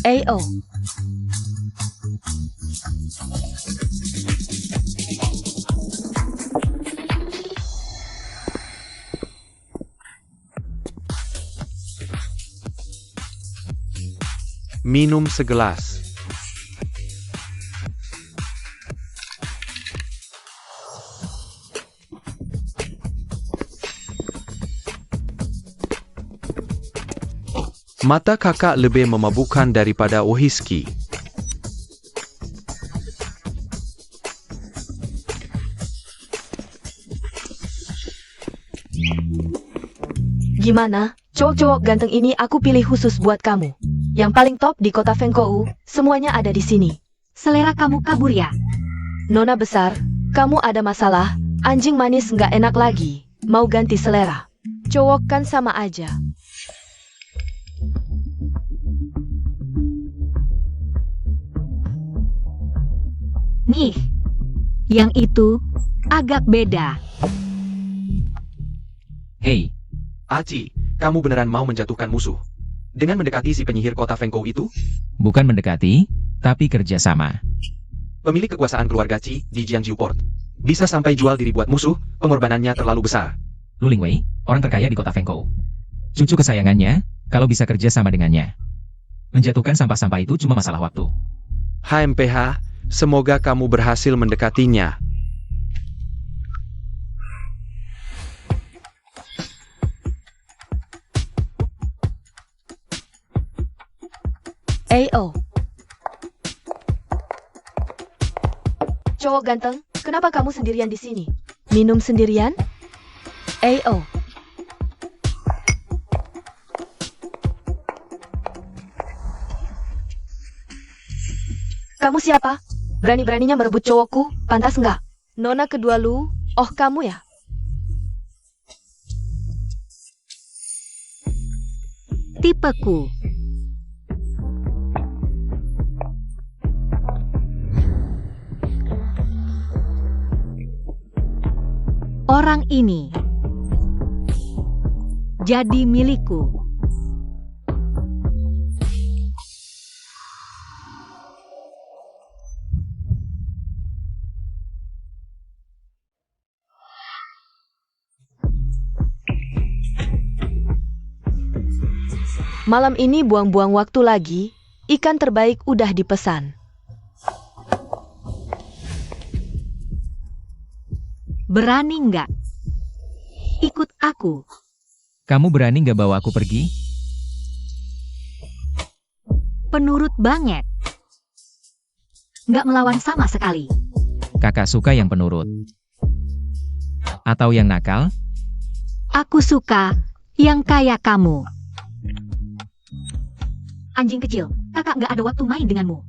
AO. Minum segelas. Mata kakak lebih memabukkan daripada whisky. Gimana? Cowok-cowok ganteng ini aku pilih khusus buat kamu. Yang paling top di kota Fengkou, semuanya ada di sini. Selera kamu kabur ya? Nona besar, kamu ada masalah? Anjing manis nggak enak lagi. Mau ganti selera? Cowok kan sama aja. Nih, yang itu agak beda. Hei, Aci, kamu beneran mau menjatuhkan musuh? Dengan mendekati si penyihir kota Fengkou itu? Bukan mendekati, tapi kerjasama. Pemilik kekuasaan keluarga Qi di Jiangsu Port. Bisa sampai jual diri buat musuh, pengorbanannya terlalu besar. Lu Ling Wei, orang terkaya di kota Fengkou. Cucu kesayangannya, kalau bisa kerja sama dengannya. Menjatuhkan sampah-sampah itu cuma masalah waktu. HMPH, semoga kamu berhasil mendekatinya. AO. Cowok ganteng, kenapa kamu sendirian di sini? Minum sendirian? AO. Kamu siapa? Berani-beraninya merebut cowokku, pantas nggak? Nona kedua lu, oh kamu ya? Tipeku. Orang ini jadi milikku. Malam ini buang-buang waktu lagi, ikan terbaik udah dipesan. Berani nggak? Ikut aku. Kamu berani nggak bawa aku pergi? Penurut banget. Nggak melawan sama sekali. Kakak suka yang penurut. Atau yang nakal? Aku suka yang kayak kamu. Anjing kecil, kakak nggak ada waktu main denganmu.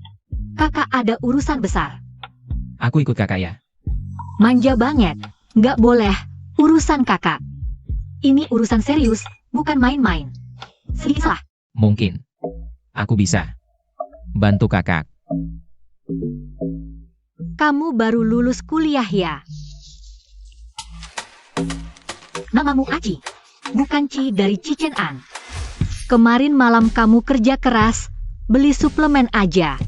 Kakak ada urusan besar. Aku ikut kakak ya. Manja banget. Nggak boleh. Urusan kakak. Ini urusan serius, bukan main-main. Sedikit salah. Mungkin. Aku bisa bantu kakak. Kamu baru lulus kuliah ya? Namamu Aci, bukan Ci dari Cichen An. Kemarin malam kamu kerja keras, beli suplemen aja.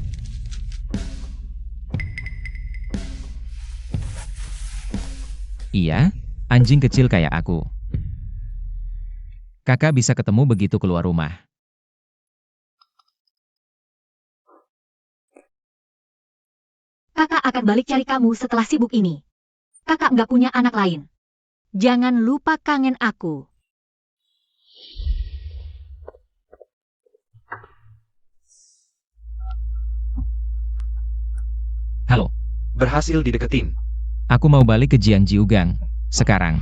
Iya, anjing kecil kayak aku. Kakak bisa ketemu begitu keluar rumah. Kakak akan balik cari kamu setelah sibuk ini. Kakak nggak punya anak lain. Jangan lupa kangen aku. Halo, Berhasil dideketin. aku mau balik ke Jiangjiugang sekarang.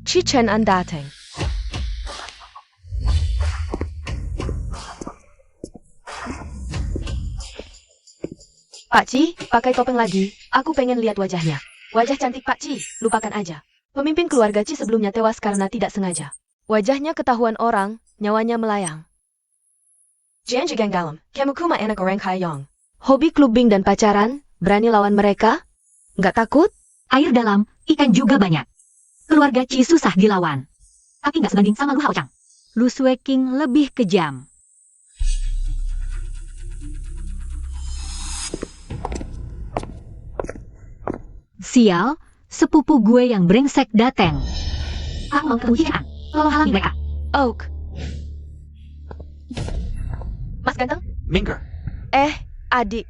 Cichen An datang. Pak Ci, pakai topeng lagi. Aku pengen lihat wajahnya. Wajah cantik Pak Ci, lupakan aja. Pemimpin keluarga Ci sebelumnya tewas karena tidak sengaja. Wajahnya ketahuan orang, nyawanya melayang. Jianjigang dalam, Kamukuma anak orang kayong. Hobi clubbing dan pacaran, berani lawan mereka? Nggak takut? Air dalam, ikan juga banyak. Keluarga Qi susah dilawan. Tapi nggak sebanding sama Lu Haochang. Lu Sueking lebih kejam. Sial, sepupu gue yang brengsek dateng. Aku mau ketemu Cian. Tolong halangi mereka. Oak. Mas ganteng? Minker. Adik.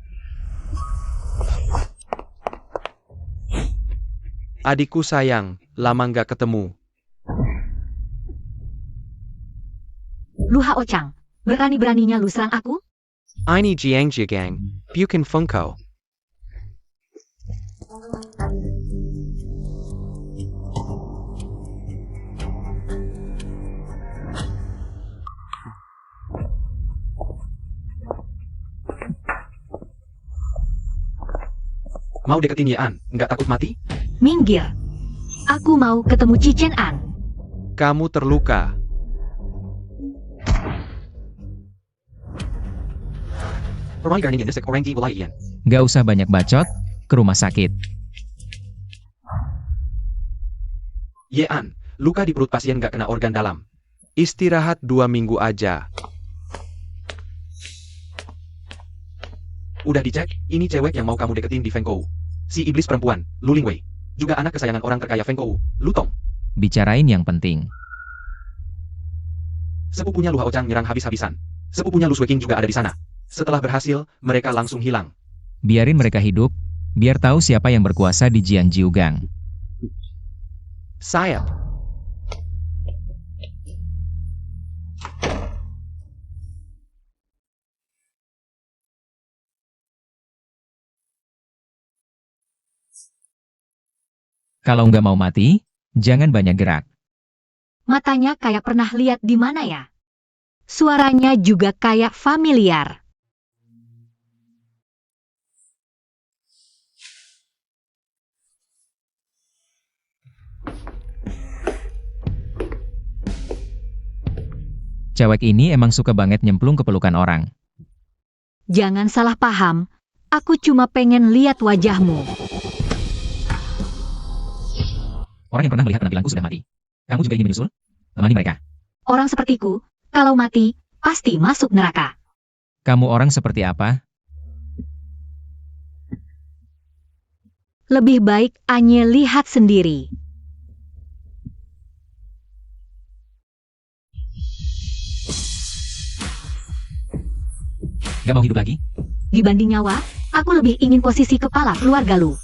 Adikku sayang, lama nggak ketemu. Lu Haochang, berani-beraninya lu serang aku? Ini Jiang Jigang, Bukan Funko. Mau deketin Yean, nggak takut mati? Minggir. Aku mau ketemu Cichen An. Kamu terluka. Gak usah banyak bacot, ke rumah sakit. Yean, luka di perut pasien nggak kena organ dalam. Istirahat 2 minggu aja. Udah dicek, ini cewek yang mau kamu deketin di Fengkou. Si iblis perempuan, Lu Lingwei. Juga anak kesayangan orang terkaya Fengkou, Lu Tong. Bicarain yang penting. Sepupunya Lu Haochang nyerang habis-habisan. Sepupunya Lu Sueking juga ada di sana. Setelah berhasil, mereka langsung hilang. Biarin mereka hidup, biar tahu siapa yang berkuasa di Jiangjiugang. Sayap. Kalau nggak mau mati, jangan banyak gerak. Matanya kayak pernah lihat di mana ya? Suaranya juga kayak familiar. Cewek ini emang suka banget nyemplung ke pelukan orang. Jangan salah paham, aku cuma pengen lihat wajahmu. Orang yang pernah melihat penampilanku sudah mati. Kamu juga ingin menyusul? Temani mereka. Orang sepertiku, kalau mati, pasti masuk neraka. Kamu orang seperti apa? Lebih baik Anye lihat sendiri. Gak mau hidup lagi? Dibanding nyawa, aku lebih ingin posisi kepala keluarga lu.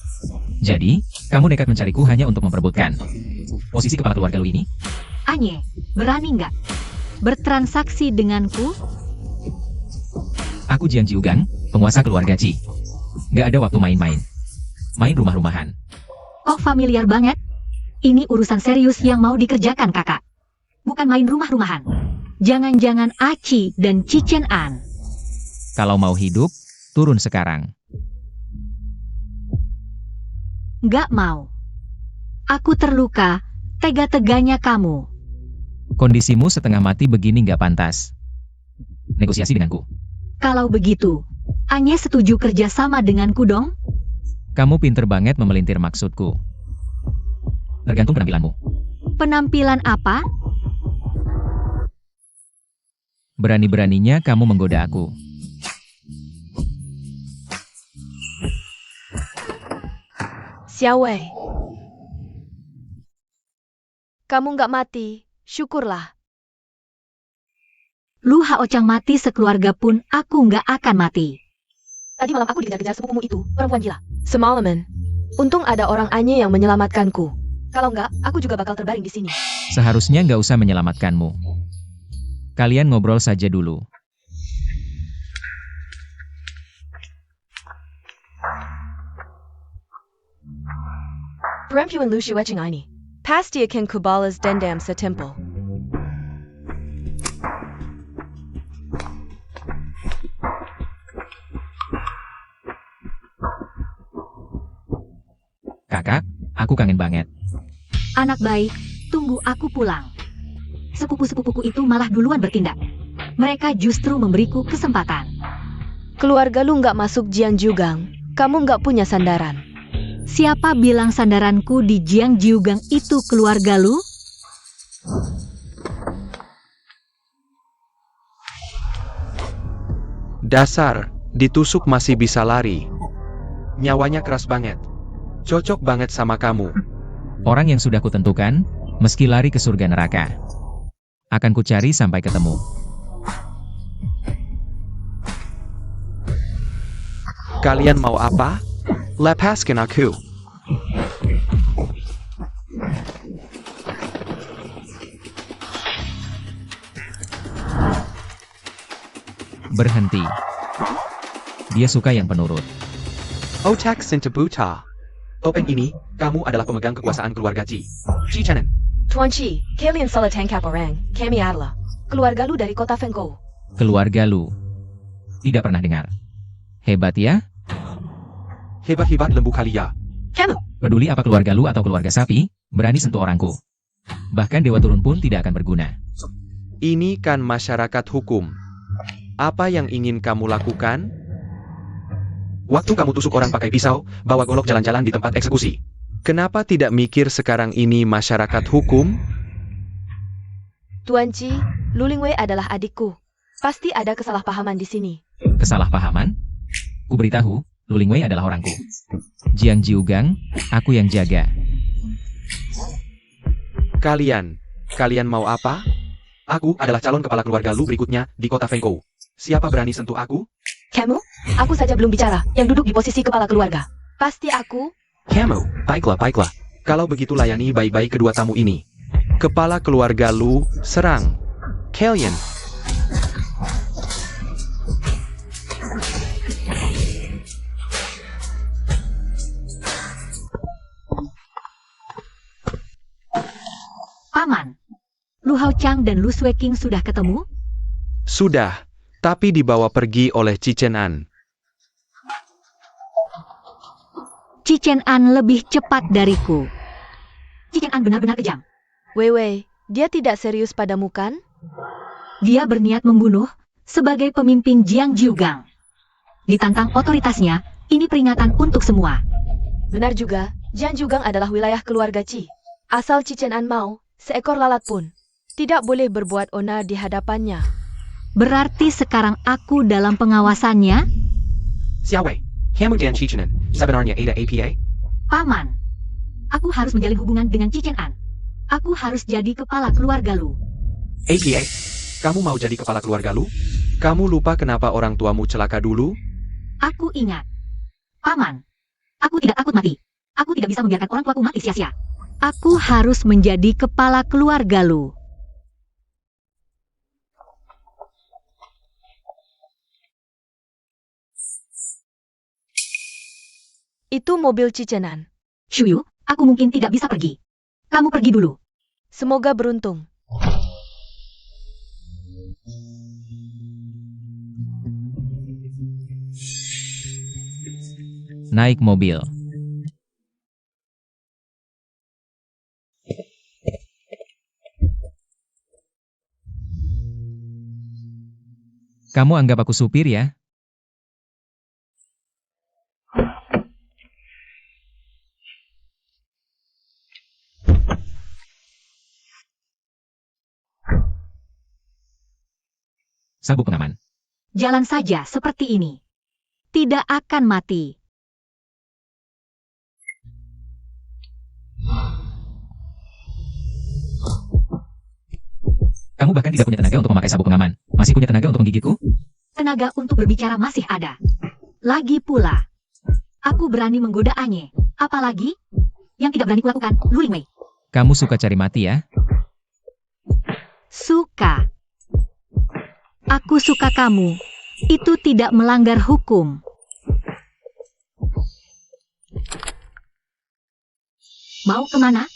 Jadi, kamu nekat mencariku hanya untuk memperebutkan posisi kepala keluarga lu ini? Anye, berani nggak bertransaksi denganku? Aku Jiangjiugang, penguasa keluarga Qi. Gak ada waktu main-main. Main rumah-rumahan. Kok familiar banget? Ini urusan serius yang mau dikerjakan kakak. Bukan main rumah-rumahan. Jangan-jangan Aci dan Cichen An. Kalau mau hidup, turun sekarang. Nggak mau. Aku terluka, tega-teganya kamu. Kondisimu setengah mati begini nggak pantas. Negosiasi denganku. Kalau begitu, Anye setuju kerja sama denganku dong? Kamu pinter banget memelintir maksudku. Tergantung penampilanmu. Penampilan apa? Berani-beraninya kamu menggoda aku. Xiaowei. Kamu nggak mati, syukurlah. Lu Haochang mati sekeluarga pun aku nggak akan mati. Tadi malam aku dikejar-kejar sepupumu itu, perempuan gila. Semalaman. Untung ada orang Anye yang menyelamatkanku. Kalau nggak, aku juga bakal terbaring di sini. Seharusnya nggak usah menyelamatkanmu. Kalian ngobrol saja dulu. Perempuan Lu Shuecheng ini. Pasti akan kubalas dendam setempo. Kakak, aku kangen banget. Anak baik, tunggu aku pulang. Sepupu-sepupuku itu malah duluan bertindak. Mereka justru memberiku kesempatan. Keluarga lu nggak masuk Jiangjiugang. Kamu nggak punya sandaran. Siapa bilang sandaranku di Jiangjiugang itu keluarga lu? Dasar, ditusuk masih bisa lari. Nyawanya keras banget. Cocok banget sama kamu. Orang yang sudah kutentukan, meski lari ke surga neraka. Akan kucari sampai ketemu. Kalian mau apa? Lepaskan aku. Berhenti. Dia suka yang penurut. Otak Sintabuta. Topeng ini, kamu adalah pemegang kekuasaan keluarga Qi. Qi Chenan. Tuan Qi, kalian salah tangkap orang. Kami adalah keluarga lu dari kota Fengkou. Keluarga lu. Tidak pernah dengar. Hebat ya? Hebat-hebat lembu kali ya. Kamu? Peduli apa keluarga lu atau keluarga sapi, berani sentuh orangku. Bahkan dewa turun pun tidak akan berguna. Ini kan masyarakat hukum. Apa yang ingin kamu lakukan? Waktu kamu tusuk orang pakai pisau, bawa golok jalan-jalan di tempat eksekusi. Kenapa tidak mikir sekarang ini masyarakat hukum? Tuan Qi, Lu Lingwei adalah adikku. Pasti ada kesalahpahaman di sini. Kesalahpahaman? Ku beritahu, Lu Lingwei adalah orangku. Jiangjiugang, aku yang jaga. Kalian mau apa? Aku adalah calon kepala keluarga Lu berikutnya di kota Fengkou. Siapa berani sentuh aku? Kamu? Aku saja belum bicara, yang duduk di posisi kepala keluarga. Pasti aku. Kamu, baiklah. Kalau begitu layani baik-baik kedua tamu ini. Kepala keluarga Lu, serang. Kalian. Paman, Lu Haochang dan Lu Sueking sudah ketemu? Sudah, tapi dibawa pergi oleh Cicenan. Cicenan lebih cepat dariku. Cicenan benar-benar kejam. Wei, dia tidak serius padamu kan? Dia berniat membunuh sebagai pemimpin Jiangjiugang. Ditantang otoritasnya, ini peringatan untuk semua. Benar juga, Jiangjiugang adalah wilayah keluarga Qi. Asal Cicenan mau, seekor lalat pun tidak boleh berbuat onar di hadapannya. Berarti sekarang aku dalam pengawasannya? Xiaowei, kamu dan Cicenan sebenarnya ada APA? Paman, aku harus menjalin hubungan dengan Cicenan. Aku harus jadi kepala keluarga Lu. APA? Kamu mau jadi kepala keluarga Lu? Kamu lupa kenapa orang tuamu celaka dulu? Aku ingat. Paman, aku tidak takut mati. Aku tidak bisa membiarkan orang tuaku mati sia-sia. Aku harus menjadi kepala keluarga Lu. Itu mobil Cicenan. Shuyu, aku mungkin tidak bisa pergi. Kamu pergi dulu. Semoga beruntung. Naik mobil. Kamu anggap aku supir ya? Sabuk pengaman. Jalan saja seperti ini. Tidak akan mati. Kamu bahkan tidak punya tenaga untuk memakai sabuk pengaman. Masih punya tenaga untuk menggigitku? Tenaga untuk berbicara masih ada. Lagi pula, aku berani menggoda Anye. Apalagi yang tidak berani kulakukan, Lu Lingwei. Kamu suka cari mati ya? Suka. Aku suka kamu. Itu tidak melanggar hukum. Mau kemana?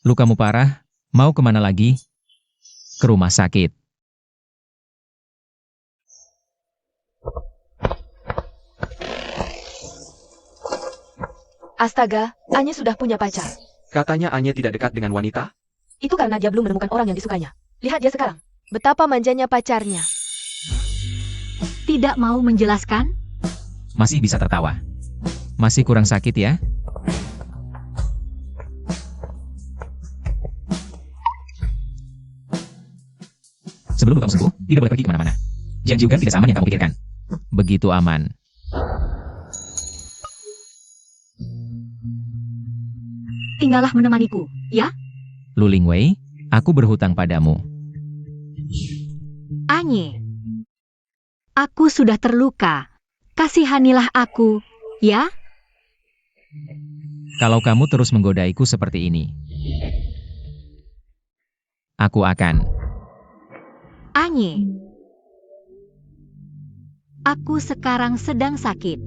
Lukamu parah, mau kemana lagi? Ke rumah sakit. Astaga, Anya sudah punya pacar. Katanya Anya tidak dekat dengan wanita? Itu karena dia belum menemukan orang yang disukanya. Lihat dia sekarang. Betapa manjanya pacarnya. Tidak mau menjelaskan? Masih bisa tertawa. Masih kurang sakit ya? Sebelum lukamu sembuh, tidak boleh pergi kemana-mana. Jiang Jiugang tidak seaman yang kamu pikirkan. Begitu aman. Tinggallah menemaniku, ya? Lu Lingwei, aku berhutang padamu. Anye. Aku sudah terluka. Kasihanilah aku, ya? Kalau kamu terus menggodaiku seperti ini, aku akan. Anye. Aku sekarang sedang sakit.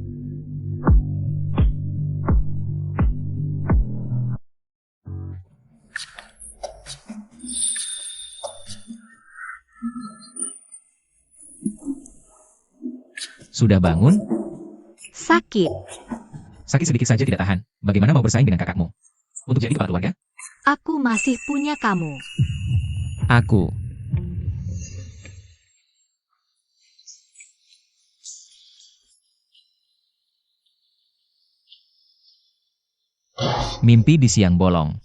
Sudah bangun? Sakit. Sakit sedikit saja tidak tahan. Bagaimana mau bersaing dengan kakakmu? Untuk jadi kepala keluarga? Aku masih punya kamu. Aku. Mimpi di siang bolong.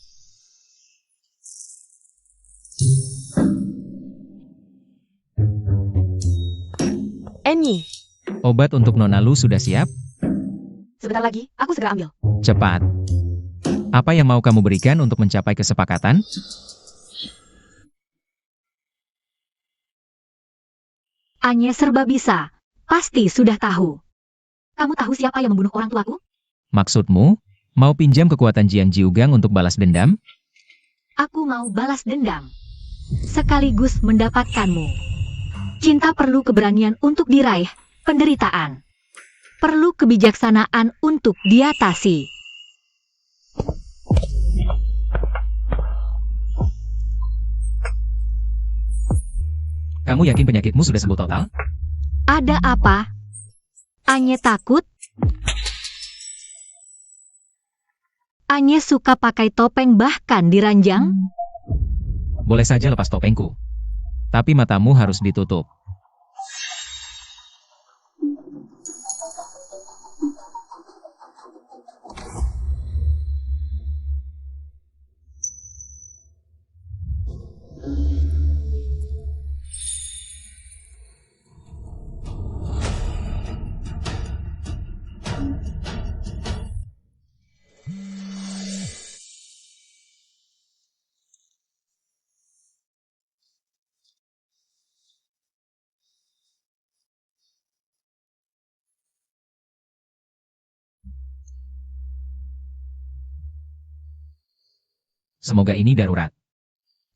Enyi, Obat untuk Nona Lu sudah siap? sebentar lagi, aku segera ambil. Cepat. Apa yang mau kamu berikan untuk mencapai kesepakatan? Anye serba bisa. Pasti sudah tahu. Kamu tahu siapa yang membunuh orang tuaku? Maksudmu, mau pinjam kekuatan Jiang Jiugang untuk balas dendam? Aku mau balas dendam. Sekaligus mendapatkanmu. Cinta perlu keberanian untuk diraih, penderitaan. Perlu kebijaksanaan untuk diatasi. Kamu yakin penyakitmu sudah sembuh total? Ada apa? Anye takut? Anye suka pakai topeng bahkan diranjang? Boleh saja lepas topengku. Tapi matamu harus ditutup. Semoga ini darurat.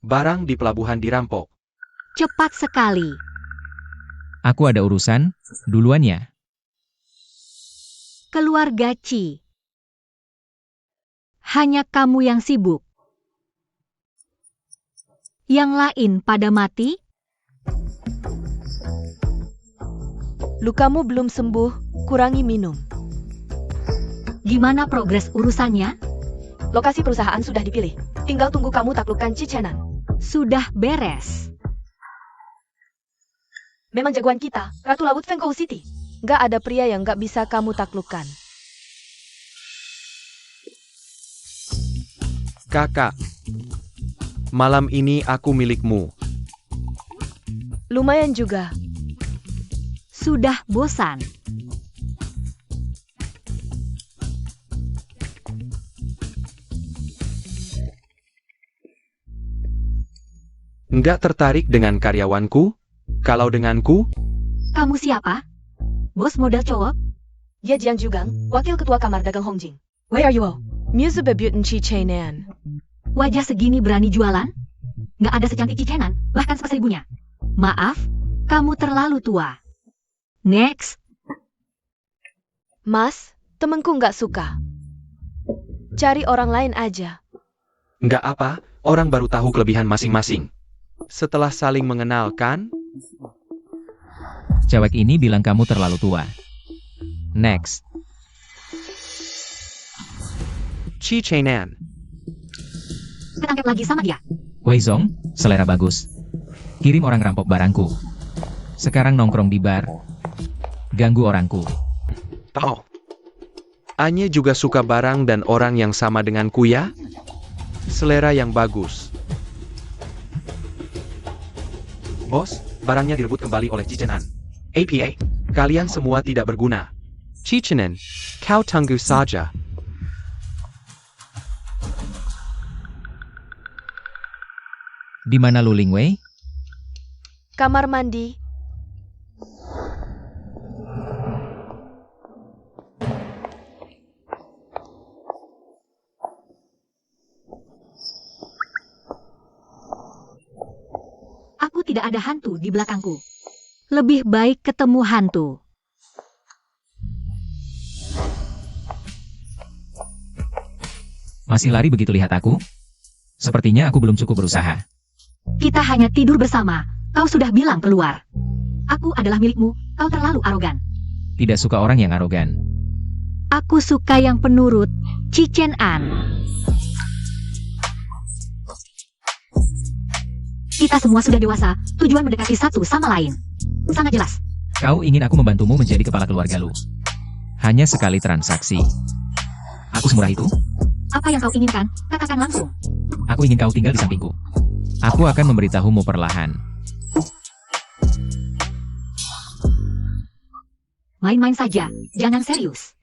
Barang di pelabuhan dirampok. Cepat sekali. Aku ada urusan, duluan ya. Keluarga Ci. Hanya kamu yang sibuk. Yang lain pada mati? Lukamu belum sembuh, kurangi minum. Gimana progres urusannya? Lokasi perusahaan sudah dipilih. Tinggal tunggu kamu taklukkan Cicenan. Sudah beres. Memang jagoan kita, Ratu Laut Fengkou City. Gak ada pria yang gak bisa kamu taklukkan. Kakak, malam ini aku milikmu. Lumayan juga. Sudah bosan. Nggak tertarik dengan karyawanku? Kalau denganku? Kamu siapa? Bos modal cowok? Ye Jiang Jiugang, Wakil Ketua Kamar Dagang Hongjing. Where are you all? Muse Bebuten Cicenan. Wajah segini berani jualan? Nggak ada secantik Cicenan, bahkan sepaseribunya. Maaf, kamu terlalu tua. Next. Mas, temenku nggak suka. Cari orang lain aja. Nggak apa, orang baru tahu kelebihan masing-masing. Setelah saling mengenalkan, cewek ini bilang kamu terlalu tua. Next. Cicenan. Ketangkep lagi sama dia. Wei Zong, selera bagus. Kirim orang rampok barangku. Sekarang nongkrong di bar. Ganggu orangku. Oh. Anye juga suka barang dan orang yang sama denganku ya? Selera yang bagus. Bos, barangnya direbut kembali oleh Cicenan. APA, kalian semua tidak berguna. Cicenan, kau tunggu saja. Di mana Lu Lingwei? Kamar mandi. Aku tidak ada hantu di belakangku. Lebih baik ketemu hantu. Masih lari begitu lihat aku? Sepertinya aku belum cukup berusaha. Kita hanya tidur bersama. Kau sudah bilang keluar. Aku adalah milikmu. Kau terlalu arogan. Tidak suka orang yang arogan. Aku suka yang penurut. Cicenan. Kita semua sudah dewasa. Tujuan mendekati satu sama lain. Sangat jelas. Kau ingin aku membantumu menjadi kepala keluarga Lu. Hanya sekali transaksi. Aku semurah itu? Apa yang kau inginkan? Katakan langsung. Aku ingin kau tinggal di sampingku. Aku akan memberitahumu perlahan. Main-main saja. Jangan serius.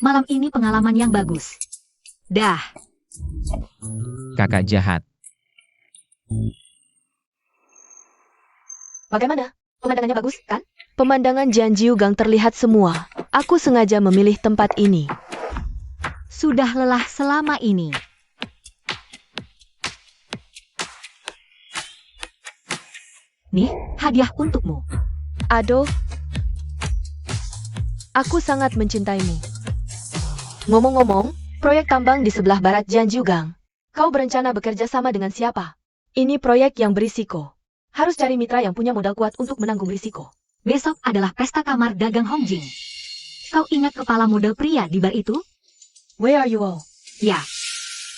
Malam ini pengalaman yang bagus. Dah. Kakak jahat. Bagaimana? Pemandangannya bagus, kan? Pemandangan Jianjiugang terlihat semua. Aku sengaja memilih tempat ini. Sudah lelah selama ini. Nih, hadiah untukmu. Aduh. Aku sangat mencintaimu. Ngomong-ngomong, proyek tambang di sebelah barat Jianjiugang. Kau berencana bekerja sama dengan siapa? Ini proyek yang berisiko. Harus cari mitra yang punya modal kuat untuk menanggung risiko. Besok adalah pesta kamar dagang Hongjing. Kau ingat kepala model pria di bar itu? Where are you all? Ya,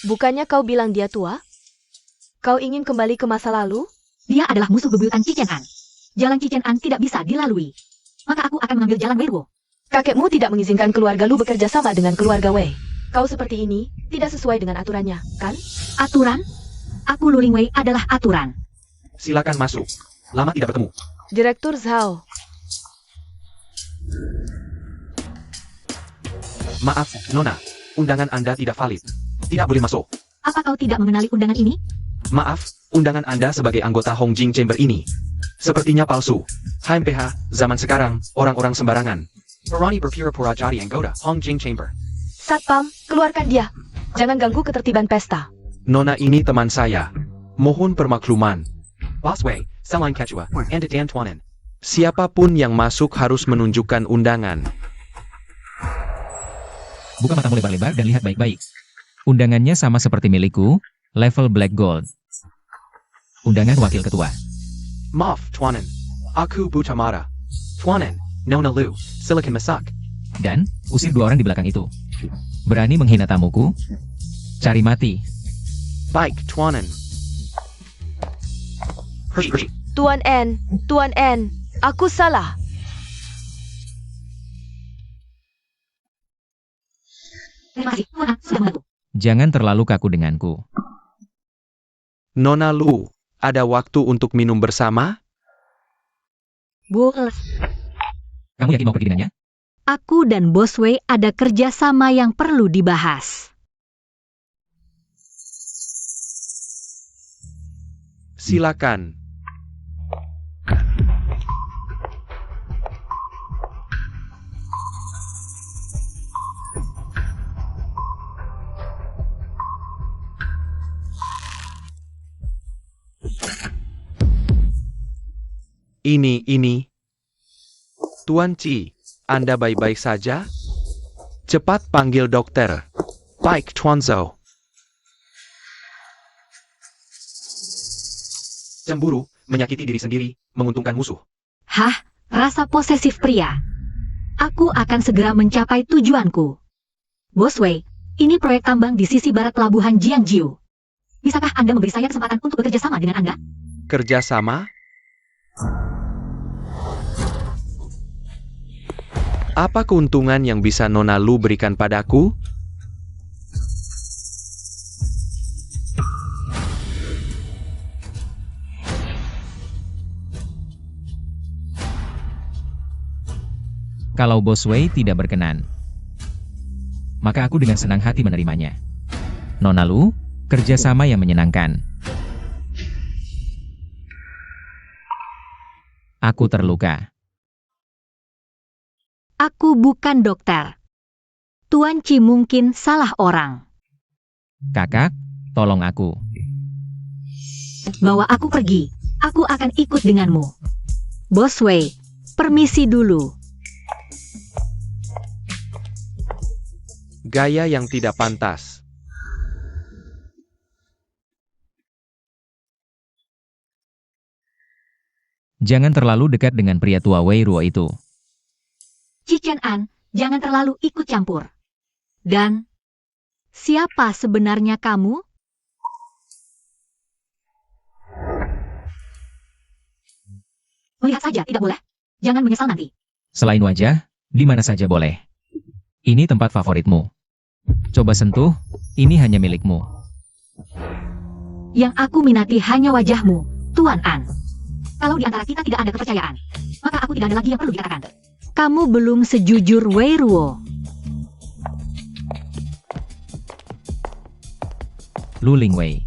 Bukannya kau bilang dia tua? Kau ingin kembali ke masa lalu? dia adalah musuh bebuyutan Cicenan. Jalan Cicenan tidak bisa dilalui. Maka aku akan mengambil jalan Weibo. Kakekmu tidak mengizinkan keluarga Lu bekerja sama dengan keluarga Wei. Kau seperti ini, tidak sesuai dengan aturannya, kan? Aturan? Aku Lu Lingwei adalah aturan. Silakan masuk. Lama tidak bertemu. Direktur Zhao. Maaf, Nona. Undangan Anda tidak valid. Tidak boleh masuk. Apa kau tidak mengenali undangan ini? Maaf, undangan Anda sebagai anggota Hongjing Chamber ini sepertinya palsu. HMPH, zaman sekarang, orang-orang sembarangan. Berani berpura-pura jadi anggota Hongjing Chamber. Satpam, keluarkan dia. Jangan ganggu ketertiban pesta. Nona ini teman saya. Mohon permakluman. Boss Wei, Selain Kechua, and Dan Tuanen. Siapapun yang masuk harus menunjukkan undangan. Buka matamu lebar-lebar dan lihat baik-baik. Undangannya sama seperti milikku, level Black Gold. Undangan wakil ketua. Maaf, Tuanen. Aku buta mata. Tuanen, Nona Lu, Silicon Masak. Dan, usir 2 orang di belakang itu. Berani menghina tamuku? Cari mati. Baik, Tuanen. Hershey. Tuan N, aku salah. Terima kasih, Tuan sudah membantu. Jangan terlalu kaku denganku. Nona Lu, ada waktu untuk minum bersama? Bos, Kamu yakin mau pergi dengannya? aku dan Bos Wei ada kerjasama yang perlu dibahas. Silakan. Ini. Tuan Ci, Anda baik-baik saja? Cepat panggil dokter. Baik, Tuan Zhou. Cemburu, menyakiti diri sendiri, menguntungkan musuh. Hah? Rasa posesif pria. Aku akan segera mencapai tujuanku. Bos Wei, ini proyek tambang di sisi barat pelabuhan Jiangjiu. Bisakah Anda memberi saya kesempatan untuk bekerja sama dengan Anda? Kerjasama? Apa keuntungan yang bisa Nona Lu berikan padaku? Kalau Bos Wei tidak berkenan, maka aku dengan senang hati menerimanya. Nona Lu, kerjasama yang menyenangkan. Aku terluka. Aku bukan dokter. Tuan Chi mungkin salah orang. Kakak, tolong aku. Bawa aku pergi. Aku akan ikut denganmu. Bos Wei, permisi dulu. Gaya yang tidak pantas. Jangan terlalu dekat dengan pria tua Wei Ruo itu. Chi Chen An, jangan terlalu ikut campur. Dan, siapa sebenarnya kamu? Melihat saja tidak boleh. Jangan menyesal nanti. Selain wajah, di mana saja boleh. Ini tempat favoritmu. Coba sentuh, ini hanya milikmu. Yang aku minati hanya wajahmu, Tuan An. Kalau di antara kita tidak ada kepercayaan, maka aku tidak ada lagi yang perlu dikatakan. Kamu belum sejujur Wei Ruo. Lu Ling Wei.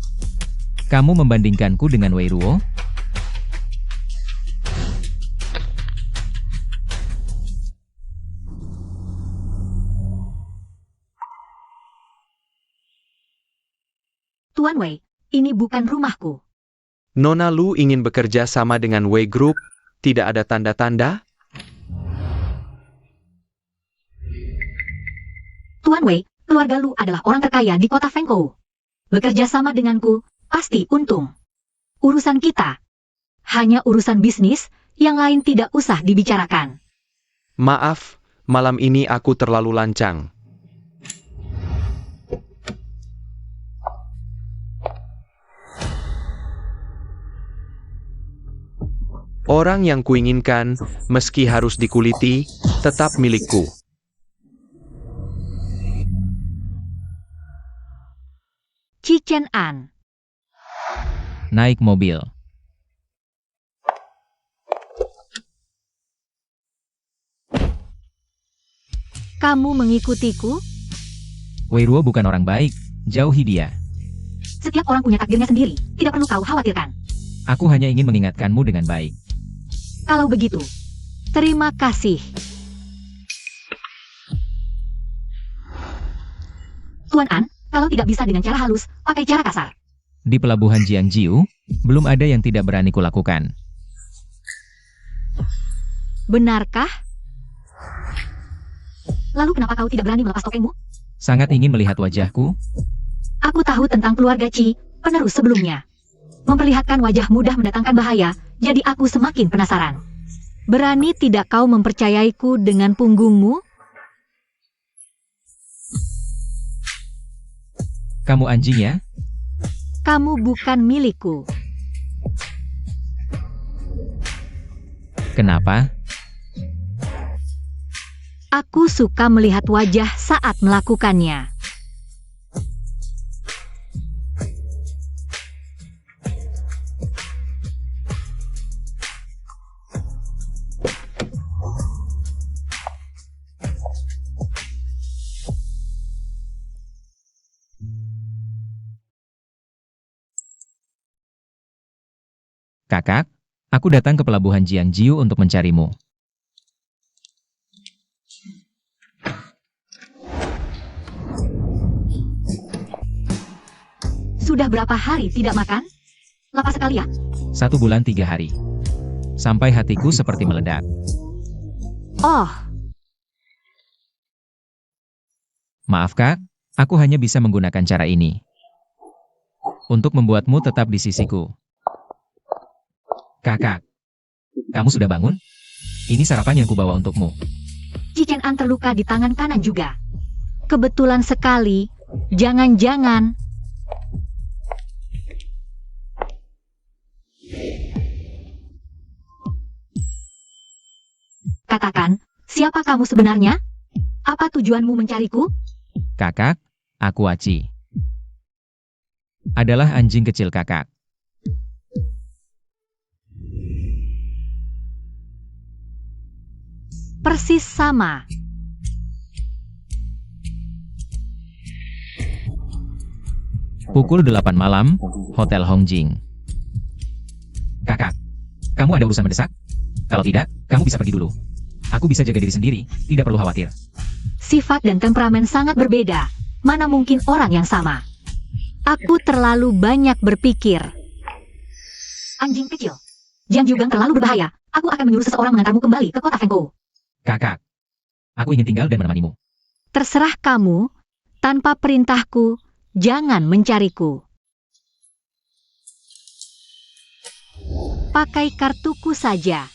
Kamu membandingkanku dengan Wei Ruo? Tuan Wei, ini bukan rumahku. Nona Lu ingin bekerja sama dengan Wei Group, tidak ada tanda-tanda? Tuan Wei, keluarga Lu adalah orang terkaya di kota Fengkou. Bekerja sama denganku, pasti untung. Urusan kita, hanya urusan bisnis, yang lain tidak usah dibicarakan. Maaf, malam ini aku terlalu lancang. Orang yang kuinginkan, meski harus dikuliti, tetap milikku. Chi Chen An. Naik mobil. Kamu mengikutiku? Wei Ruo bukan orang baik, jauhi dia. Setiap orang punya takdirnya sendiri, tidak perlu kau khawatirkan. Aku hanya ingin mengingatkanmu dengan baik. Kalau begitu, terima kasih. Tuan An, kalau tidak bisa dengan cara halus, pakai cara kasar. Di pelabuhan Jiangjiu, belum ada yang tidak berani kulakukan. Benarkah? Lalu kenapa kau tidak berani melepas topengmu? Sangat ingin melihat wajahku. Aku tahu tentang keluarga Chi, penerus sebelumnya. Memperlihatkan wajah mudah mendatangkan bahaya, jadi aku semakin penasaran. Berani tidak kau mempercayaiku dengan punggungmu? Kamu anjing ya? Kamu bukan milikku. Kenapa? Aku suka melihat wajah saat melakukannya. Kakak, aku datang ke pelabuhan Jiangjiu untuk mencarimu. Sudah berapa hari tidak makan? Lapar sekali ya? 1 bulan 3 hari. Sampai hatiku seperti meledak. Oh, Maaf kak, aku hanya bisa menggunakan cara ini. Untuk membuatmu tetap di sisiku. Kakak, kamu sudah bangun? Ini sarapan yang kubawa untukmu. Chi Chen An terluka di tangan kanan juga. Kebetulan sekali, jangan-jangan. Katakan, siapa kamu sebenarnya? Apa tujuanmu mencariku? Kakak, aku Aci. Adalah anjing kecil kakak. persis sama. Pukul 8 malam, Hotel Hongjing. Kakak, kamu ada urusan mendesak? Kalau tidak, kamu bisa pergi dulu. Aku bisa jaga diri sendiri, tidak perlu khawatir. Sifat dan temperamen sangat berbeda. Mana mungkin orang yang sama? Aku terlalu banyak berpikir. Anjing kecil. Jiang Jiugang terlalu berbahaya. Aku akan menyuruh seseorang mengantarmu kembali ke kota Fengkou. Kakak, aku ingin tinggal dan menemanimu. Terserah kamu. Tanpa perintahku, jangan mencariku. Pakai kartuku saja.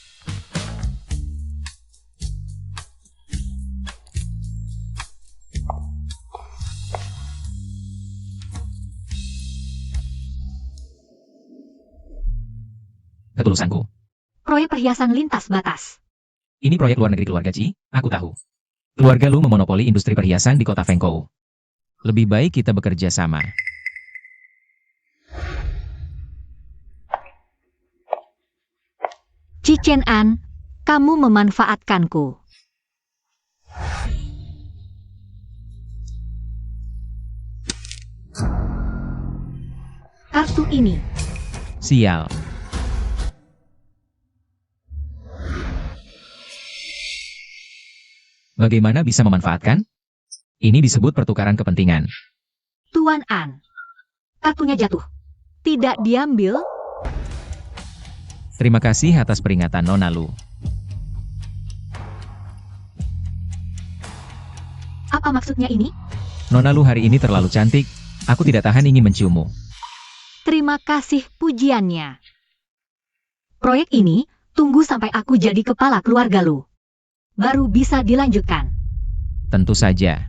Ketulusanku. Proyek perhiasan lintas batas. Ini proyek luar negeri keluarga Ji, aku tahu. Keluarga Lu memonopoli industri perhiasan di kota Fengkou. Lebih baik kita bekerja sama. Chi Chen An, kamu memanfaatkanku. Kartu ini. Sial. Bagaimana bisa memanfaatkan? Ini disebut pertukaran kepentingan. Tuan An. Kartunya jatuh. Tidak diambil. Terima kasih atas peringatan Nona Lu. Apa maksudnya ini? Nona Lu hari ini terlalu cantik, aku tidak tahan ingin menciummu. Terima kasih pujiannya. Proyek ini, tunggu sampai aku jadi kepala keluarga Lu. Baru bisa dilanjutkan. Tentu saja.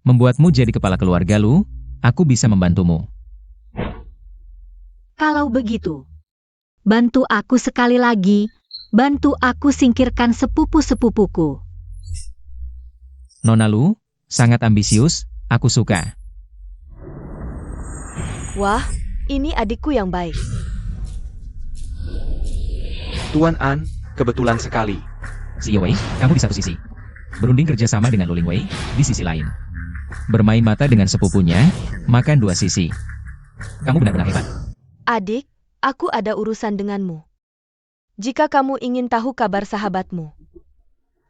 Membuatmu jadi kepala keluarga Lu, aku bisa membantumu. Kalau begitu, bantu aku sekali lagi, bantu aku singkirkan sepupu-sepupuku. Nona Lu, sangat ambisius, aku suka. Wah, ini adikku yang baik. Tuan An, kebetulan sekali. Si Wei, kamu di satu sisi. Berunding kerjasama dengan Lu Ling Wei, di sisi lain. Bermain mata dengan sepupunya, makan dua sisi. Kamu benar-benar hebat. Adik, aku ada urusan denganmu. Jika kamu ingin tahu kabar sahabatmu,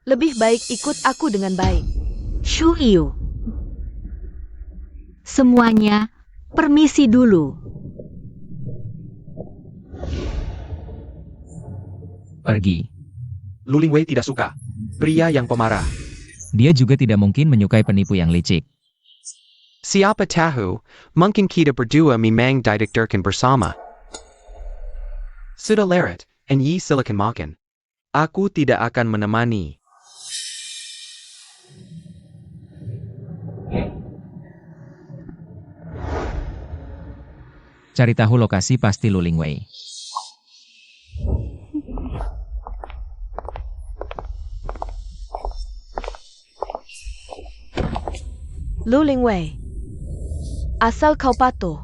lebih baik ikut aku dengan baik. Shu Yu. Semuanya, permisi dulu. Pergi. Lu Ling Wei tidak suka. Pria yang pemarah. Dia juga tidak mungkin menyukai penipu yang licik. Siapa tahu, mungkin kita berdua memang didiktirkan bersama. Sudah leret, and ye silakan makan. Aku tidak akan menemani. Cari tahu lokasi pasti Lu Ling Wei. Lu Ling Wei, asal kau patuh,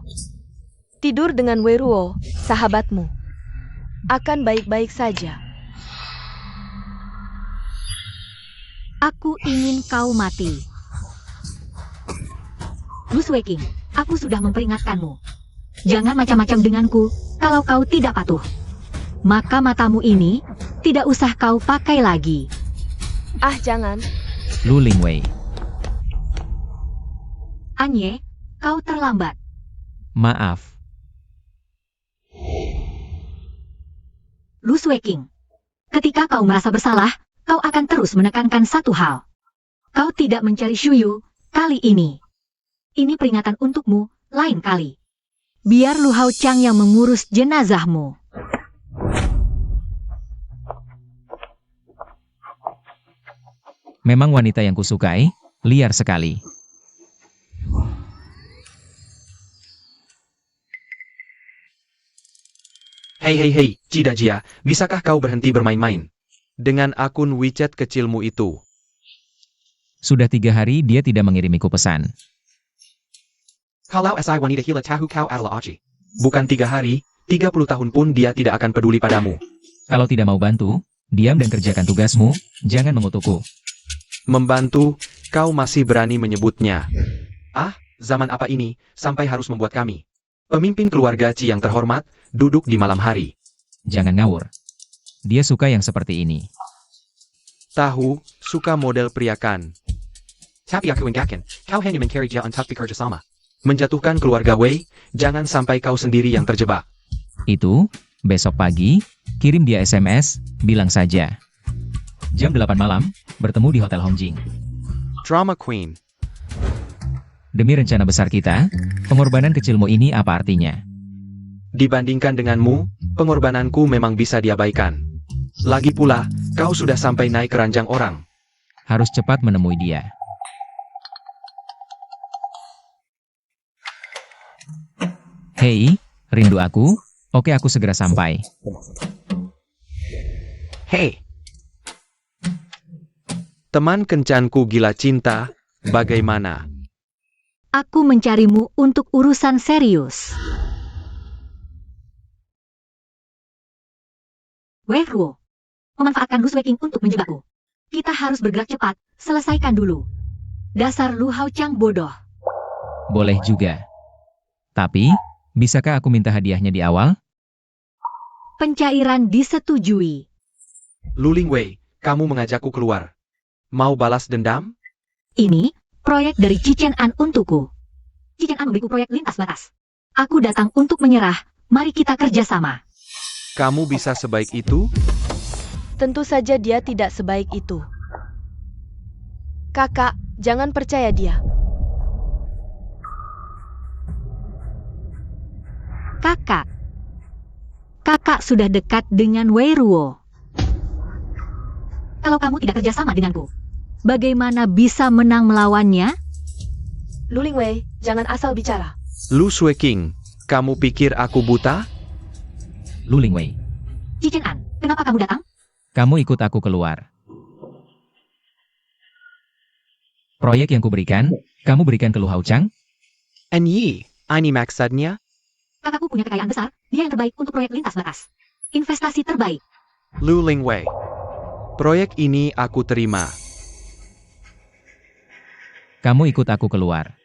tidur dengan Wei Ruo, sahabatmu, akan baik-baik saja. Aku ingin kau mati. Lu Sueking, aku sudah memperingatkanmu. Jangan macam-macam denganku, kalau kau tidak patuh. Maka matamu ini, tidak usah kau pakai lagi. Ah, jangan. Lu Ling Wei. Anye, kau terlambat. Maaf. Lu Sueking, ketika kau merasa bersalah, kau akan terus menekankan satu hal. Kau tidak mencari Shu Yu kali ini. Ini peringatan untukmu, lain kali. Biar Lu Hao Chang yang mengurus jenazahmu. Memang wanita yang kusukai, liar sekali. Hei, Jida Jia, bisakah kau berhenti bermain-main? Dengan akun WeChat kecilmu itu. Sudah 3 hari dia tidak mengirimiku pesan. Kalau si wanita hila tahu kau adalah Aci. Bukan 3 hari, 30 tahun pun dia tidak akan peduli padamu. Kalau tidak mau bantu, Diam dan kerjakan tugasmu, jangan mengutukku. Membantu, kau masih berani menyebutnya. Ah, zaman apa ini, sampai harus membuat kami. Pemimpin keluarga Ci yang terhormat, duduk di malam hari. Jangan ngawur. Dia suka yang seperti ini. Tahu, suka model priakan. Tapi aku yakin, kau hanya mencari dia untuk bekerja sama. Menjatuhkan keluarga Wei, jangan sampai kau sendiri yang terjebak. Itu, besok pagi, kirim dia SMS, bilang saja. Jam 8 malam, bertemu di Hotel Hongjing. Drama Queen. Demi rencana besar kita, pengorbanan kecilmu ini apa artinya? Dibandingkan denganmu, pengorbananku memang bisa diabaikan. Lagi pula, kau sudah sampai naik keranjang orang. Harus cepat menemui dia. Hei, rindu aku? Oke, aku segera sampai. Hei! Teman kencanku gila cinta, bagaimana? Aku mencarimu untuk urusan serius. Wei Ruo, memanfaatkan Lu Suiking untuk menjebakku. Kita harus bergerak cepat, selesaikan dulu. Dasar Lu Hao Chang bodoh. Boleh juga. Tapi, bisakah aku minta hadiahnya di awal? Pencairan disetujui. Lu Lingwei, kamu mengajakku keluar. Mau balas dendam? Ini, proyek dari Cichen An untukku. Cichen An memberiku proyek lintas batas. Aku datang untuk menyerah, mari kita kerjasama. Kamu bisa sebaik itu? Tentu saja dia tidak sebaik itu. Kakak, jangan percaya dia. Kakak sudah dekat dengan Wei Ruo. Kalau kamu tidak kerjasama denganku, bagaimana bisa menang melawannya? Lu Lingwei, jangan asal bicara. Lu Suiking, kamu pikir aku buta? Lu Lingwei, Cichen An, kenapa kamu datang? kamu ikut aku keluar. Proyek yang kuberikan, kamu berikan ke Lu Hao Chang? Anyi, ini maksudnya? Kakakku punya kekayaan besar, dia yang terbaik untuk proyek lintas batas. Investasi terbaik. Lu Lingwei. Proyek ini aku terima. Kamu ikut aku keluar.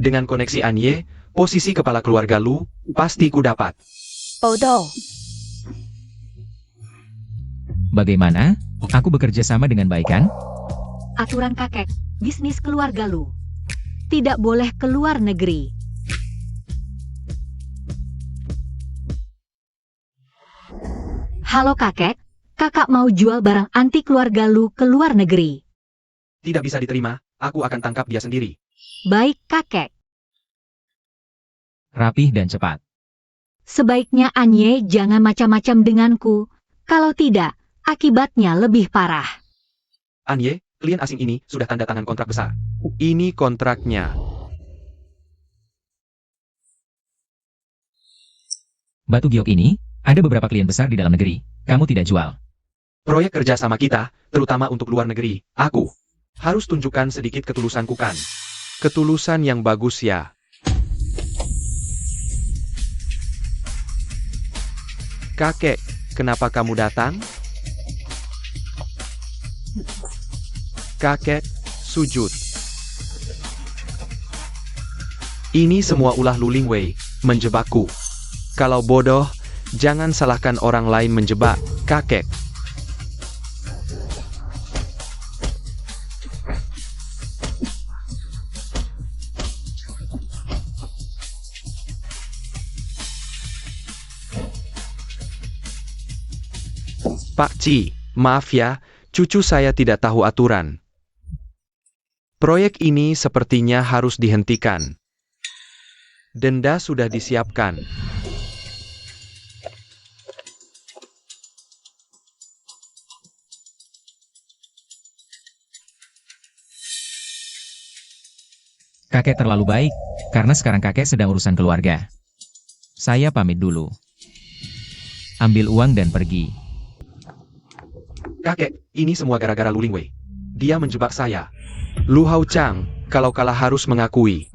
Dengan koneksi Anye, posisi kepala keluarga Lu, pasti ku dapat. Bodoh. Bagaimana? Aku bekerja sama dengan baik kan? Aturan kakek, bisnis keluarga Lu. Tidak boleh keluar negeri. Halo kakek, kakak mau jual barang anti keluarga Lu ke luar negeri. Tidak bisa diterima, aku akan tangkap dia sendiri. Baik kakek, Rapih dan cepat. sebaiknya Anye jangan macam-macam denganku. Kalau tidak, akibatnya lebih parah. Anye, klien asing ini sudah tanda tangan kontrak besar. Ini kontraknya. Batu giok ini, ada beberapa klien besar di dalam negeri. Kamu tidak jual. Proyek kerja sama kita, terutama untuk luar negeri, aku harus tunjukkan sedikit ketulusanku kan. Ketulusan yang bagus ya. Kakek, kenapa kamu datang? Kakek, sujud. Ini semua ulah Lu Lingwei, menjebakku. Kalau bodoh, jangan salahkan orang lain menjebak, kakek. Pak Ci, maaf ya, cucu saya tidak tahu aturan. Proyek ini sepertinya harus dihentikan. Denda sudah disiapkan. Kakek terlalu baik, karena sekarang kakek sedang urusan keluarga. Saya pamit dulu. Ambil uang dan pergi. Kakek, ini semua gara-gara Lu Lingwei. Dia menjebak saya. Lu Hao Chang, kalau kalah harus mengakui.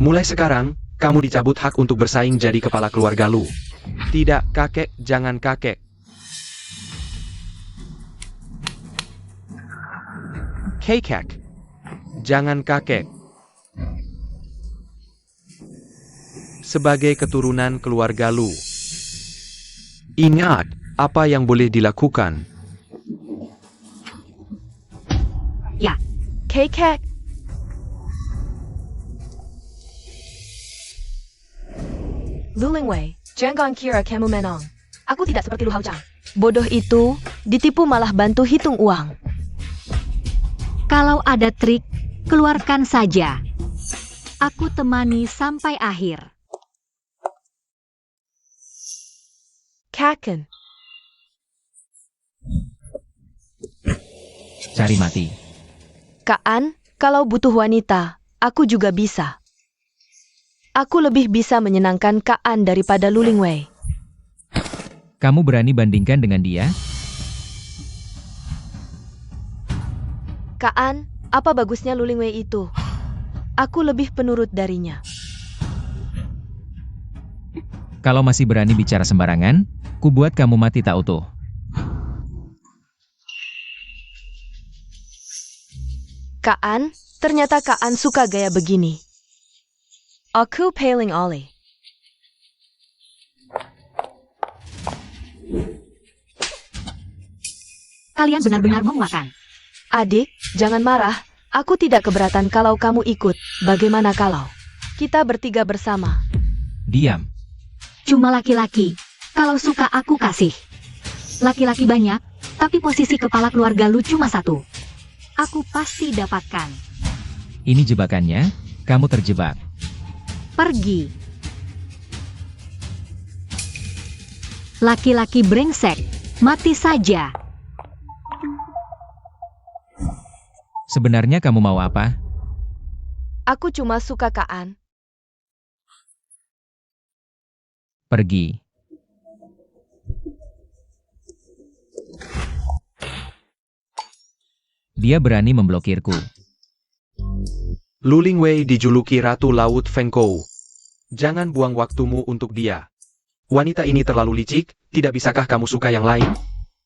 Mulai sekarang, Kamu dicabut hak untuk bersaing jadi kepala keluarga Lu. Tidak, kakek, jangan kakek. Kakek. Jangan kakek. Sebagai keturunan keluarga Lu, ingat apa yang boleh dilakukan. Ya, Kakek. Lulingwei, jangan kira kamu menang. Aku tidak seperti Lu Hao Chang. Bodoh itu, ditipu malah bantu hitung uang. kalau ada trik, keluarkan saja. Aku temani sampai akhir. Kaken. Cari mati. Kaan, kalau butuh wanita, aku juga bisa. Aku lebih bisa menyenangkan Kaan daripada Lulingwei. Kamu berani bandingkan dengan dia? Kaan, apa bagusnya Lulingwei itu? Aku lebih penurut darinya. Kalau masih berani bicara sembarangan, ku buat kamu mati tak utuh. Kaan, ternyata Kaan suka gaya begini. Aku paling oli. Kalian benar-benar mau makan. Adik, jangan marah. Aku tidak keberatan kalau kamu ikut. Bagaimana kalau kita bertiga bersama? Diam. Cuma laki-laki. Kalau suka aku kasih. Laki-laki banyak, tapi posisi kepala keluarga Lu cuma satu. Aku pasti dapatkan. Ini jebakannya, kamu terjebak. Pergi. Laki-laki brengsek, mati saja. Sebenarnya kamu mau apa? Aku cuma suka Kaan. Pergi. Dia berani memblokirku. Lulingwei dijuluki Ratu Laut Fengkou. Jangan buang waktumu untuk dia. Wanita ini terlalu licik, tidak bisakah kamu suka yang lain?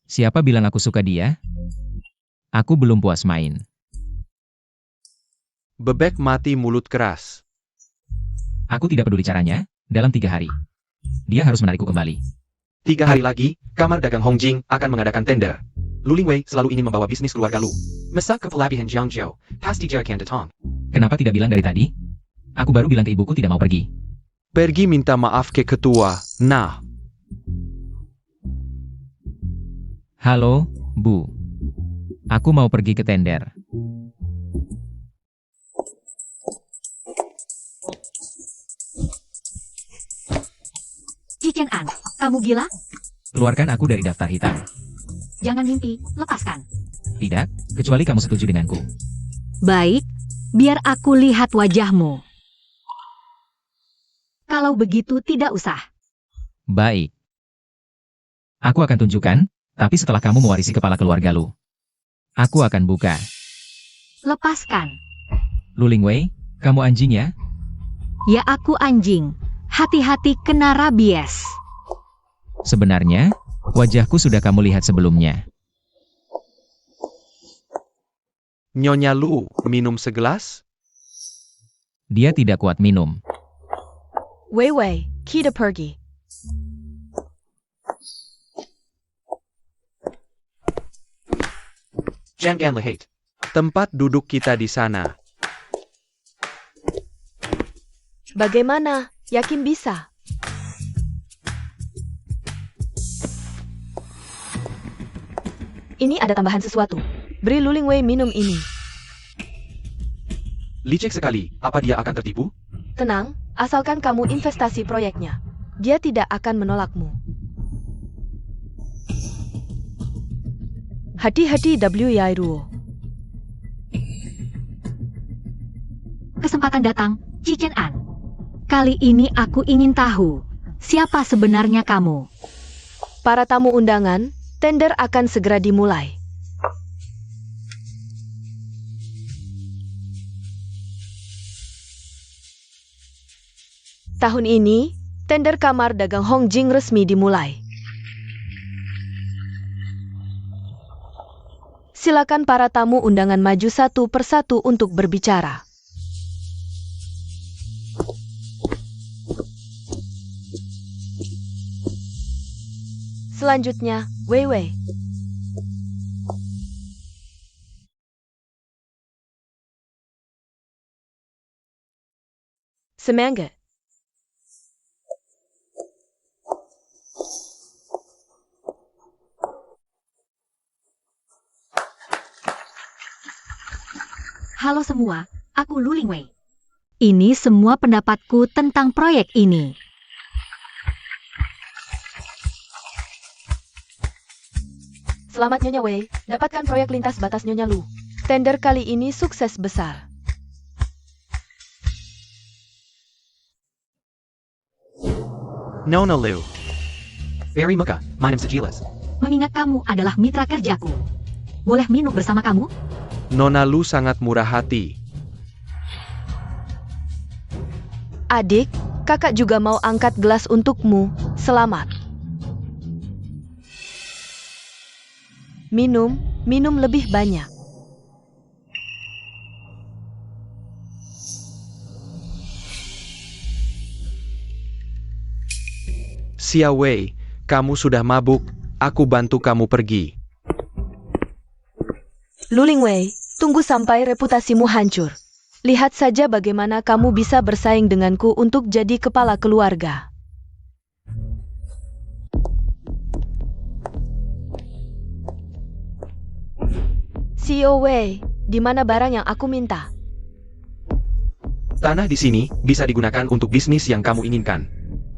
Siapa bilang aku suka dia? Aku belum puas main. Bebek mati mulut keras. Aku tidak peduli caranya, dalam 3 hari. Dia harus menarikku kembali. 3 hari lagi, Kamar Dagang Hongjing akan mengadakan tender. Lulingwei selalu ingin membawa bisnis keluarga Lu. Mesak ke pelabuhan Jiangzhou, pasti jadikan datang. Kenapa tidak bilang dari tadi? Aku baru bilang ke ibuku tidak mau pergi. Pergi minta maaf ke ketua. Nah, Halo, Bu. Aku mau pergi ke tender. Cichen An, kamu gila? Keluarkan aku dari daftar hitam. Jangan mimpi, lepaskan. Tidak, kecuali kamu setuju denganku. Baik, biar aku lihat wajahmu. Kalau begitu tidak usah. Baik. Aku akan tunjukkan, tapi setelah kamu mewarisi kepala keluarga Lu. Aku akan buka. Lepaskan. Lulingwei, kamu anjing ya? Ya aku anjing. Hati-hati kena rabies. Sebenarnya, wajahku sudah kamu lihat sebelumnya. Nyonya Lu, minum segelas? Dia tidak kuat minum. Wei Wei, kita pergi. Jangan lihat. Tempat duduk kita di sana. Bagaimana? Yakin bisa? Ini ada tambahan sesuatu. Beri Lulingwei minum ini. Licik sekali, apa dia akan tertipu? Tenang, asalkan kamu investasi proyeknya. Dia tidak akan menolakmu. Hati-hati W Yairuo. Kesempatan datang, Cichen An. Kali ini aku ingin tahu, siapa sebenarnya kamu? Para tamu undangan, tender akan segera dimulai. Tahun ini, tender kamar dagang Hongjing resmi dimulai. Silakan para tamu undangan maju satu persatu untuk berbicara. Selanjutnya, Wei Wei. Semangat. Halo semua, aku Lu Lingwei. Ini semua pendapatku tentang proyek ini. Selamat Nyonya Wei, dapatkan proyek lintas batas Nyonya Lu. Tender kali ini sukses besar. Nona Lu. Very muka, manem sejilas. Mengingat kamu adalah mitra kerjaku. Boleh minum bersama kamu? Nona Lu sangat murah hati. Adik, kakak juga mau angkat gelas untukmu. Selamat. Minum, minum lebih banyak. Xia Wei, kamu sudah mabuk, aku bantu kamu pergi. Lu Lingwei, tunggu sampai reputasimu hancur. Lihat saja bagaimana kamu bisa bersaing denganku untuk jadi kepala keluarga. CEO Wei, di mana barang yang aku minta? Tanah di sini bisa digunakan untuk bisnis yang kamu inginkan.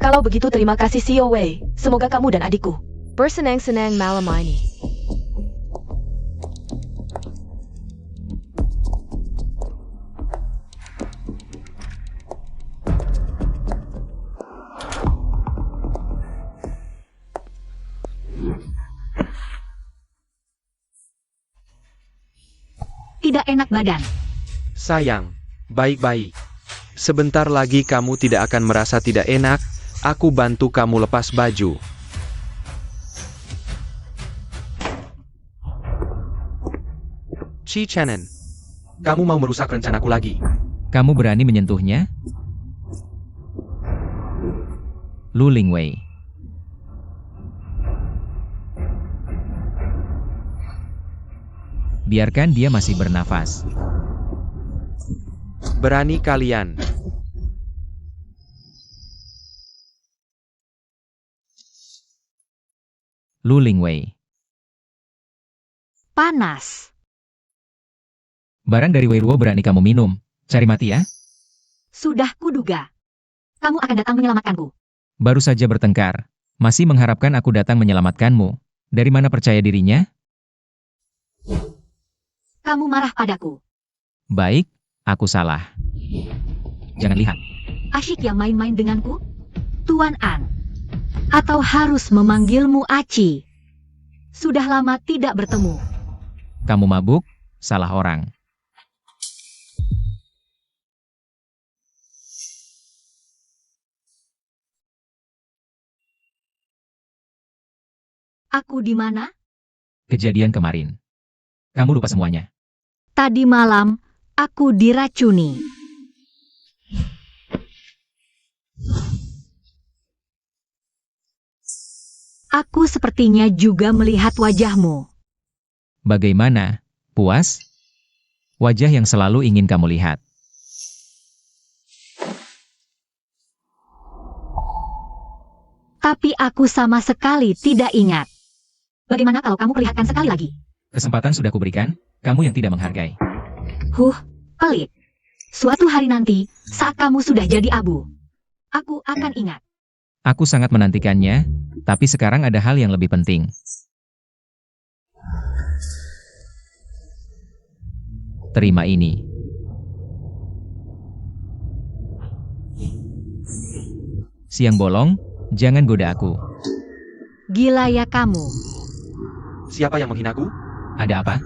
Kalau begitu terima kasih CEO Wei. Semoga kamu dan adikku bersenang-senang malam ini. Tidak enak badan. Sayang, baik-baik. Sebentar lagi kamu tidak akan merasa tidak enak, aku bantu kamu lepas baju. Chi Chanen, kamu mau merusak rencanaku lagi. Kamu berani menyentuhnya? Lu Lingwei. Biarkan dia masih bernafas. Berani kalian. Lu Lingwei. Panas. Barang dari Wei Ruo berani kamu minum. Cari mati ya? Sudah kuduga. Kamu akan datang menyelamatkanku. Baru saja bertengkar. Masih mengharapkan aku datang menyelamatkanmu. Dari mana percaya dirinya? Kamu marah padaku. Baik, aku salah. Jangan lihat. Asyik yang main-main denganku? Tuan An. Atau harus memanggilmu Aci? Sudah lama tidak bertemu. Kamu mabuk, salah orang. Aku di mana? Kejadian kemarin. Kamu lupa semuanya. Tadi malam, aku diracuni. Aku sepertinya juga melihat wajahmu. Bagaimana? Puas? Wajah yang selalu ingin kamu lihat. Tapi aku sama sekali tidak ingat. Bagaimana kalau kamu perlihatkan sekali lagi? Kesempatan sudah kuberikan, kamu yang tidak menghargai. Pelit. Suatu hari nanti, saat kamu sudah jadi abu, aku akan ingat. Aku sangat menantikannya, tapi sekarang ada hal yang lebih penting. Terima ini. Siang bolong, jangan goda aku. Gila ya kamu. Siapa yang menghinaku? Ada apa?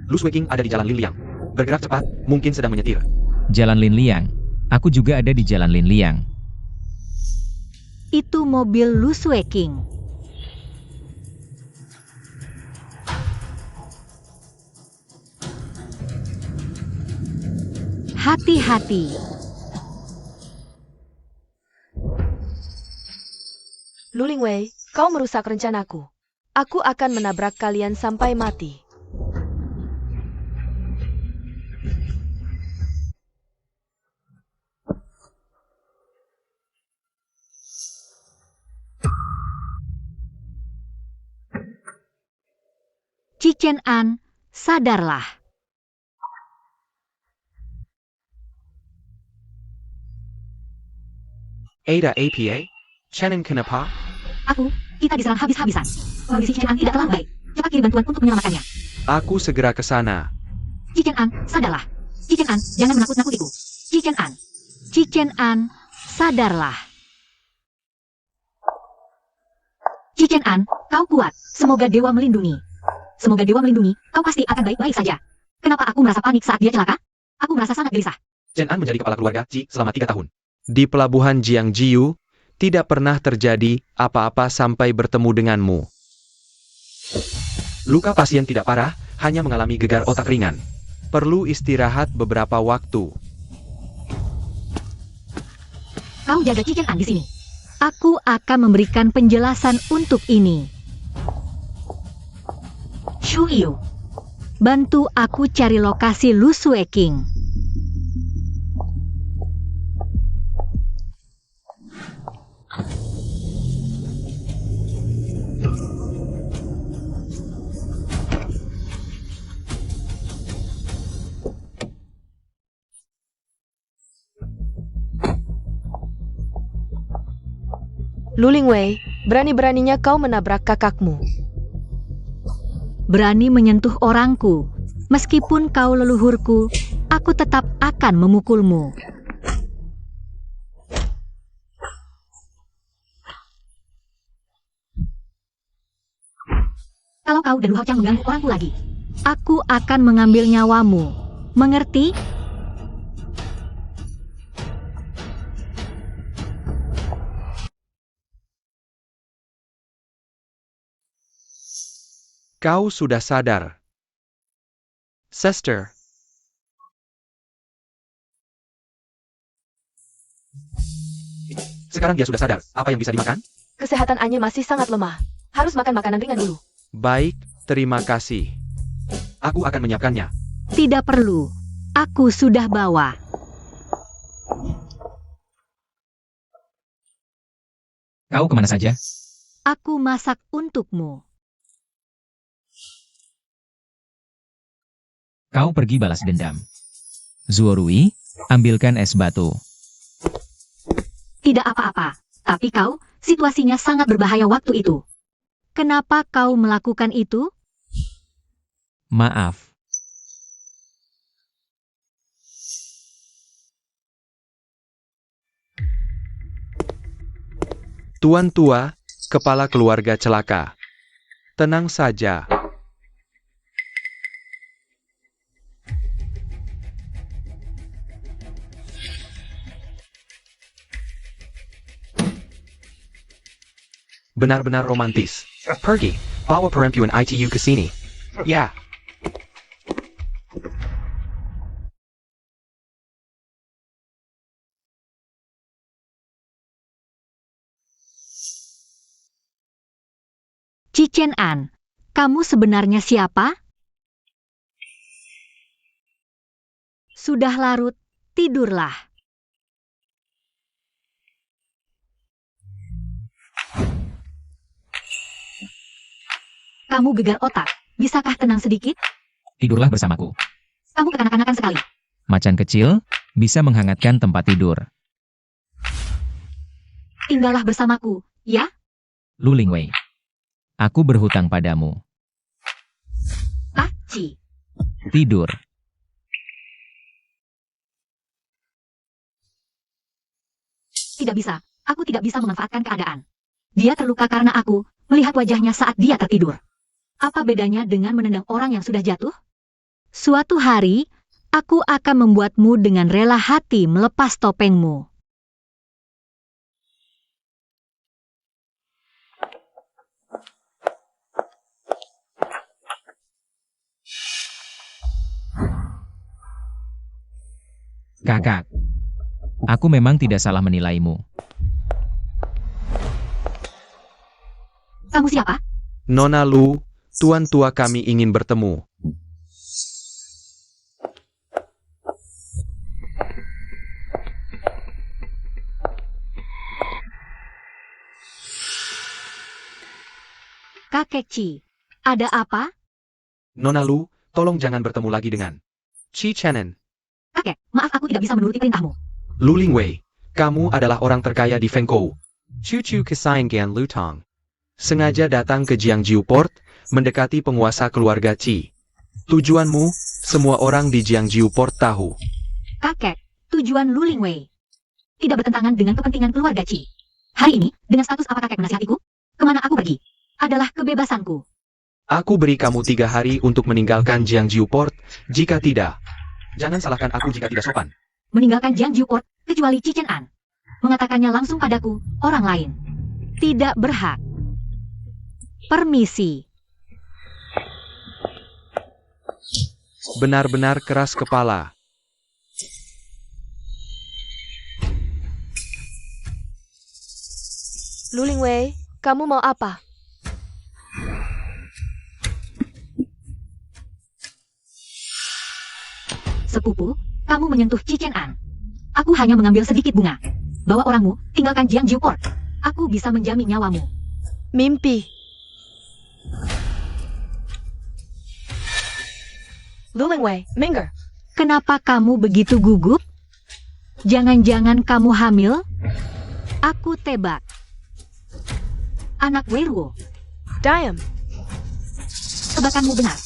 Lu Sweking ada di Jalan Liliang. Bergerak cepat, mungkin sedang menyetir. Jalan Lin Liang. Aku juga ada di Jalan Lin Liang. Itu mobil Lu Sue King. Hati-hati. Lu Lingwei, kau merusak rencanaku. Aku akan menabrak kalian sampai mati. Qi Qian-an, sadarlah. Ada APA? Shannon kenapa? Kita diserang habis-habisan. Kondisi Qi Qian-an tidak terlalu baik. Cepat kirim bantuan untuk menyelamatkannya. Aku segera ke sana. Qi Qian-an, sadarlah. Qi Qian-an, jangan menakut-nakutiku. Qi Qian-an. Qi Qian-an, sadarlah. Qi Qian-an, kau kuat. Semoga dewa melindungi. Semoga dewa melindungi, kau pasti akan baik-baik saja. Kenapa aku merasa panik saat dia celaka? Aku merasa sangat gelisah. Chen An menjadi kepala keluarga Qi selama 3 tahun. Di pelabuhan Jiangjiu, tidak pernah terjadi apa-apa sampai bertemu denganmu. Luka pasien tidak parah, hanya mengalami gegar otak ringan. Perlu istirahat beberapa waktu. Kau jaga Qi Qian-an di sini. Aku akan memberikan penjelasan untuk ini. Shu Yu, bantu aku cari lokasi Lu Sue King. Lu Lingwei, berani-beraninya kau menabrak kakakmu. Berani menyentuh orangku. Meskipun kau leluhurku, aku tetap akan memukulmu. Kalau kau dan Lu Haoqiang mengganggu orangku lagi, aku akan mengambil nyawamu. Mengerti? Kau sudah sadar. Sister. Sekarang dia sudah sadar. Apa yang bisa dimakan? Kesehatan Anye masih sangat lemah. Harus makan makanan ringan dulu. Baik, terima kasih. Aku akan menyiapkannya. Tidak perlu. Aku sudah bawa. Kau kemana saja? Aku masak untukmu. Kau pergi balas dendam. Zuorui, ambilkan es batu. Tidak apa-apa. Tapi kau, situasinya sangat berbahaya waktu itu. Kenapa kau melakukan itu? Maaf. Tuan tua, kepala keluarga celaka. Tenang saja. Benar-benar romantis. Pergi, bawa perempuan ITU ke sini. Ya. Qi Qian-an, kamu sebenarnya siapa? Sudah larut, tidurlah. Kamu gegar otak, bisakah tenang sedikit? Tidurlah bersamaku. Kamu kekanak-kanakan sekali. Macan kecil bisa menghangatkan tempat tidur. Tinggallah bersamaku, ya? Lu Lingwei. Aku berhutang padamu. Pak Qi. Tidur. Tidak bisa, aku tidak bisa memanfaatkan keadaan. Dia terluka karena aku melihat wajahnya saat dia tertidur. Apa bedanya dengan menendang orang yang sudah jatuh? Suatu hari, aku akan membuatmu dengan rela hati melepas topengmu. Kakak, aku memang tidak salah menilaimu. Kamu siapa? Nona Lu, tuan tua kami ingin bertemu. Kakek Ci. Ada apa? Nona Lu, tolong jangan bertemu lagi dengan Chi Chenen. Kakek, maaf aku tidak bisa menuruti perintahmu. Lu Lingwei, kamu adalah orang terkaya di Fengkou. Chu Chu Kesayangan Lutang. Sengaja datang ke Jiangjiu Port, mendekati penguasa keluarga Qi. Tujuanmu, semua orang di Jiangjiu Port tahu. Kakek, tujuan Lu Lingwei tidak bertentangan dengan kepentingan keluarga Qi. Hari ini, dengan status apa kakek menasihatiku? Kemana aku pergi? Adalah kebebasanku. Aku beri kamu 3 hari untuk meninggalkan Jiangjiu Port, jika tidak. Jangan salahkan aku jika tidak sopan. Meninggalkan Jiangjiu Port, kecuali Ci Chen An. Mengatakannya langsung padaku, orang lain. Tidak berhak. Permisi. Benar-benar keras kepala. Lu Lingwei, kamu mau apa? Sepupu, kamu menyentuh Ci Chen An. Aku hanya mengambil sedikit bunga. Bawa orangmu, tinggalkan Jiangjiu Port. Aku bisa menjamin nyawamu. Mimpi. Lu Lingwei, minggir. Kenapa kamu begitu gugup? Jangan-jangan kamu hamil? Aku tebak. Anak Wei Ruo. Diam. Tebakanmu benar.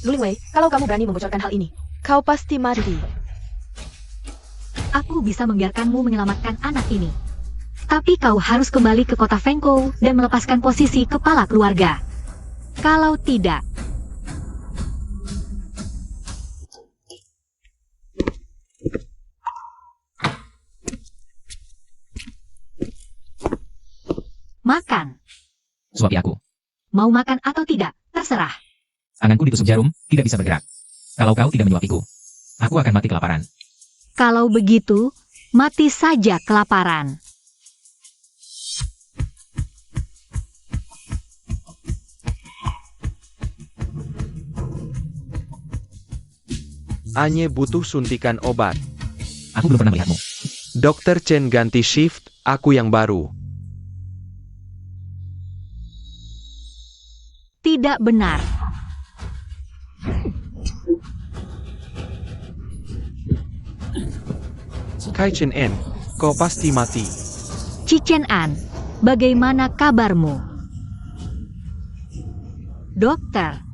Lu Lingwei, kalau kamu berani membocorkan hal ini, kau pasti mati. Aku bisa membiarkanmu menyelamatkan anak ini. Tapi kau harus kembali ke kota Fengkou dan melepaskan posisi kepala keluarga. Kalau tidak, makan. Suapi aku. Mau makan atau tidak, terserah. Tanganku ditusuk jarum, tidak bisa bergerak. Kalau kau tidak menyuapiku, aku akan mati kelaparan. Kalau begitu, mati saja kelaparan. Anye butuh suntikan obat. Aku belum pernah melihatmu. Dokter Chen ganti shift, aku yang baru. Tidak benar. Kai Chen En, kau pasti mati. Ci Chen An, bagaimana kabarmu? Dokter,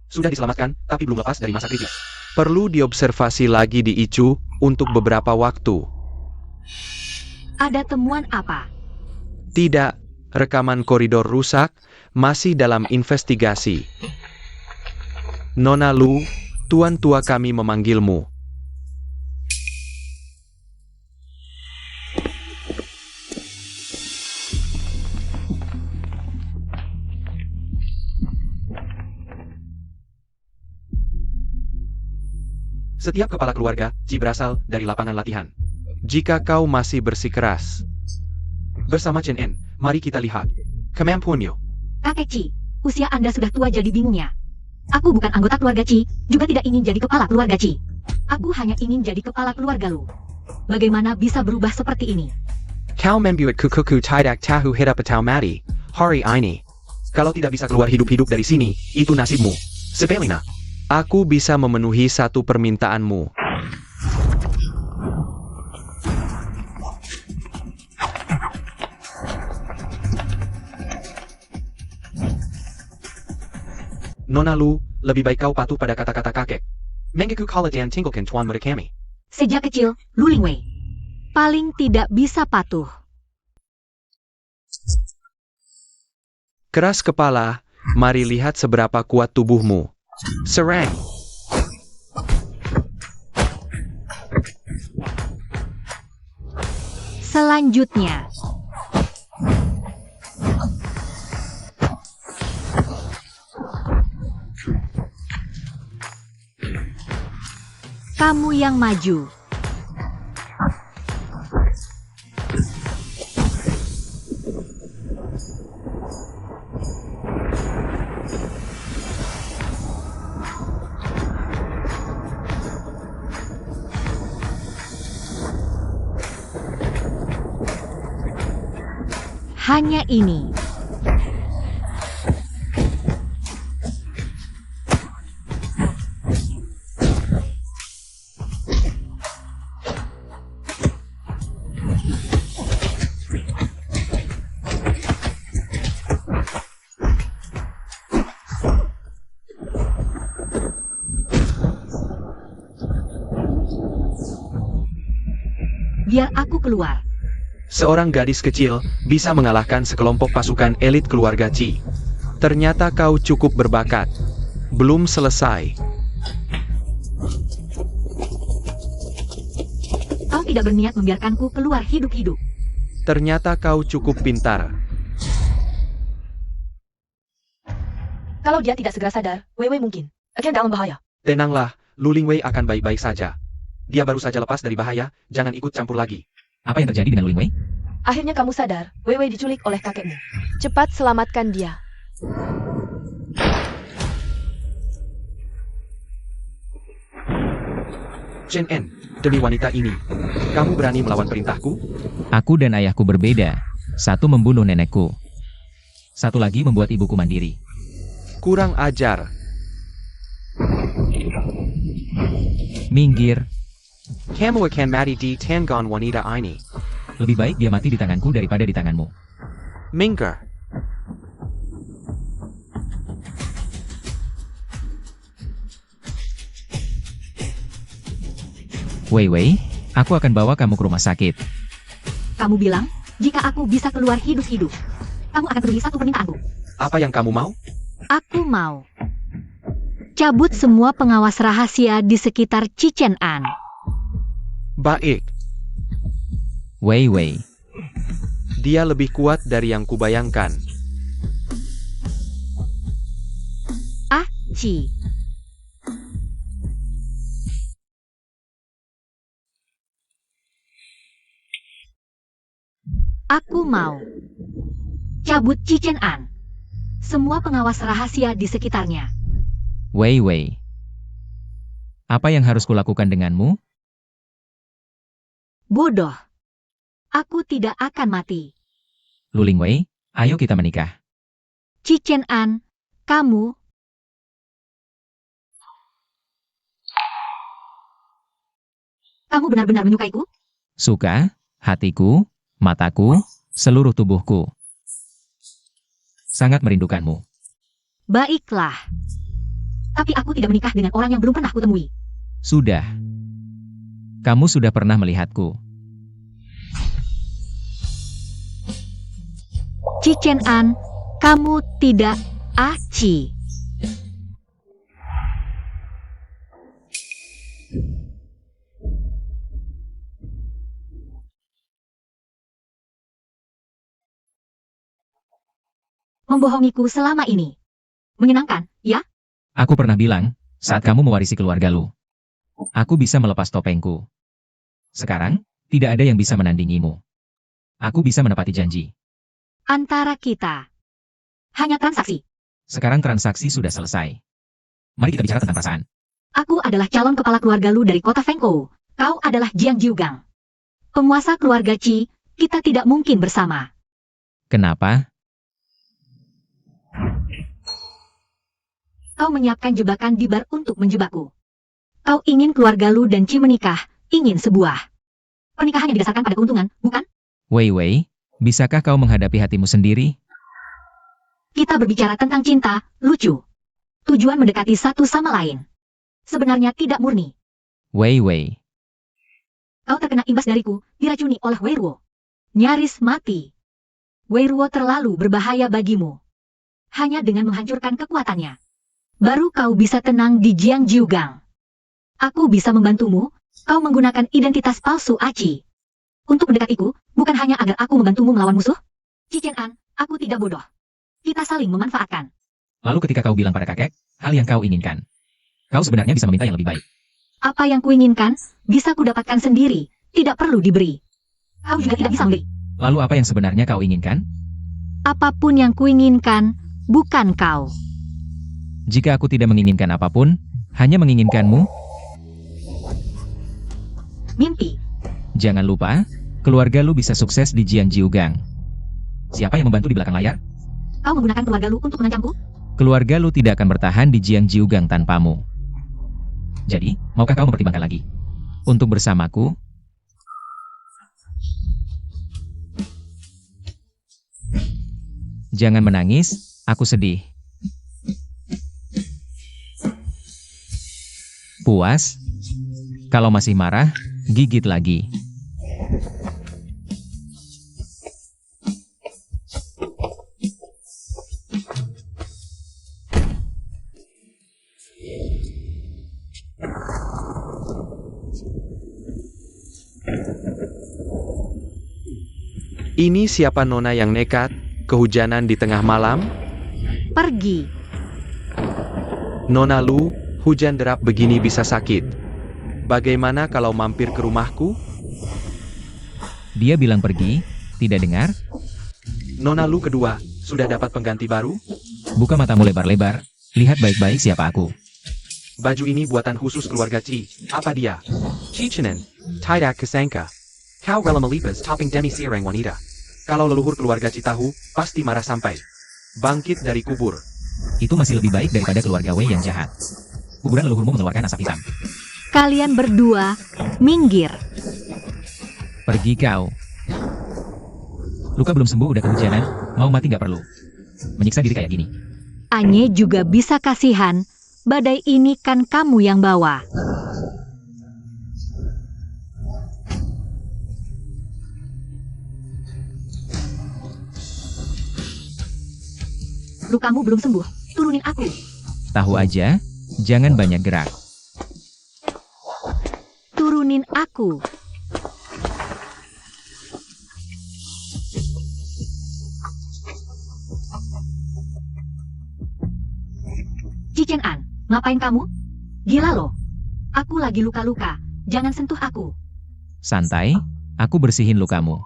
Sudah diselamatkan, tapi belum lepas dari masa kritis. Perlu diobservasi lagi di ICU untuk beberapa waktu. ada temuan apa? Tidak, rekaman koridor rusak, masih dalam investigasi. Nona Lu, tuan tua kami memanggilmu. Setiap kepala keluarga, Ji berasal dari lapangan latihan. Jika kau masih bersikeras. Bersama Chen En, mari kita lihat. Kemampuanmu. Kakek Ci, usia Anda sudah tua jadi bingungnya. Aku bukan anggota keluarga Ci, juga tidak ingin jadi kepala keluarga Ci. Aku hanya ingin jadi kepala keluarga Lu. Bagaimana bisa berubah seperti ini? Kau membuat kukuku tidak tahu hidup atau mati, hari ini. Kalau tidak bisa keluar hidup-hidup dari sini, itu nasibmu. Sepelina. Aku bisa memenuhi satu permintaanmu. Nona Lu, lebih baik kau patuh pada kata-kata kakek. Menggeku kala dan tinggalkan tuan muda kami. Sejak kecil, Lu Lingwei paling tidak bisa patuh. Keras kepala, mari lihat seberapa kuat tubuhmu. Serang. Selanjutnya, Kamu yang maju. Hanya ini. Biar aku keluar. Seorang gadis kecil bisa mengalahkan sekelompok pasukan elit keluarga Qi. Ternyata kau cukup berbakat. Belum selesai. Kau tidak berniat membiarkanku keluar hidup-hidup. Ternyata kau cukup pintar. Kalau dia tidak segera sadar, Wei Wei mungkin akan dalam bahaya. Tenanglah, Lu Lingwei akan baik-baik saja. Dia baru saja lepas dari bahaya, jangan ikut campur lagi. Apa yang terjadi dengan Lu Lingwei? Akhirnya kamu sadar, Wei Wei diculik oleh kakekmu. Cepat selamatkan dia. Chen En, demi wanita ini, kamu berani melawan perintahku? Aku dan ayahku berbeda. Satu membunuh nenekku. Satu lagi membuat ibuku mandiri. Kurang ajar. Minggir. Kamu akan mati di tangan wanita ini. Lebih baik dia mati di tanganku daripada di tanganmu. Minggir. Wei Wei, aku akan bawa kamu ke rumah sakit. Kamu bilang, jika aku bisa keluar hidup-hidup, kamu akan penuhi satu permintaanku. Apa yang kamu mau? Aku mau cabut semua pengawas rahasia di sekitar Chen An. Baik. Wei Wei, Dia lebih kuat dari yang kubayangkan. Ci. Aku mau cabut Chen An. Semua pengawas rahasia di sekitarnya. Wei Wei. Apa yang harus kulakukan denganmu? Bodoh. Aku tidak akan mati. Lu Lingwei, ayo kita menikah. Chen An, kamu. Kamu benar-benar menyukaiku? Suka, hatiku, mataku, seluruh tubuhku. Sangat merindukanmu. Baiklah. Tapi aku tidak menikah dengan orang yang belum pernah kutemui. Sudah. Kamu sudah pernah melihatku. Chen An, kamu tidak aci. Membohongiku selama ini. Menyenangkan, ya? Aku pernah bilang, saat kamu mewarisi keluarga Lu, aku bisa melepas topengku. Sekarang, tidak ada yang bisa menandingimu. Aku bisa menepati janji. Antara kita. Hanya transaksi. Sekarang transaksi sudah selesai. Mari kita bicara tentang perasaan. Aku adalah calon kepala keluarga Lu dari kota Fengkou. Kau adalah Jiang Jiugang. Penguasa keluarga Qi, kita tidak mungkin bersama. Kenapa? Kau menyiapkan jebakan di bar untuk menjebakku. Kau ingin keluarga Lu dan Qi menikah, ingin sebuah pernikahan yang didasarkan pada keuntungan, bukan? Wei Wei, bisakah kau menghadapi hatimu sendiri? Kita berbicara tentang cinta, lucu. Tujuan mendekati satu sama lain. Sebenarnya tidak murni. Wei Wei, Kau terkena imbas dariku, diracuni oleh Wei Ruo. Nyaris mati. Wei Ruo terlalu berbahaya bagimu. Hanya dengan menghancurkan kekuatannya, baru kau bisa tenang di Jiang Jiugang. Aku bisa membantumu, kau menggunakan identitas palsu Aci. Untuk mendekatiku, bukan hanya agar aku membantumu melawan musuh. Chen An, aku tidak bodoh. Kita saling memanfaatkan. lalu ketika kau bilang pada kakek, hal yang kau inginkan, kau sebenarnya bisa meminta yang lebih baik. Apa yang kuinginkan, bisa kudapatkan sendiri, tidak perlu diberi. Kau juga tidak bisa memberi. Lalu apa yang sebenarnya kau inginkan? Apapun yang kuinginkan, bukan kau. Jika aku tidak menginginkan apapun, hanya menginginkanmu, Mimpi. jangan lupa, keluarga lu bisa sukses di Jiangjiu Gang. Siapa yang membantu di belakang layar? Kau menggunakan keluarga lu untuk mengancamku? Keluarga lu tidak akan bertahan di Jiangjiu Gang tanpamu. Jadi, maukah kau mempertimbangkan lagi? Untuk bersamaku? Jangan menangis, aku sedih. Puas? Kalau masih marah, gigit lagi. Ini siapa nona yang nekat, kehujanan di tengah malam? Pergi. Nona Lu, hujan derap begini bisa sakit. Bagaimana kalau mampir ke rumahku? Dia bilang pergi, tidak dengar? Nona Lu kedua, sudah dapat pengganti baru? Buka matamu lebar-lebar, lihat baik-baik siapa aku. Baju ini buatan khusus keluarga Chi. Apa dia? Chi Chinen, tidak kesangka. Kau rela melipas topping demi seorang wanita. Kalau leluhur keluarga Chi tahu, pasti marah sampai bangkit dari kubur. Itu masih lebih baik daripada keluarga Wei yang jahat. Kuburan leluhurmu mengeluarkan asap hitam. Kalian berdua, minggir. Pergi kau. Luka belum sembuh udah kehujanan, mau mati nggak perlu. Menyiksa diri kayak gini. Anye juga bisa kasihan, badai ini kan kamu yang bawa. Lukamu belum sembuh, turunin aku. Tahu aja, jangan banyak gerak. Turunin aku. Cichen An, ngapain kamu? Gila loh. Aku lagi luka-luka, jangan sentuh aku. Santai, aku bersihin lukamu.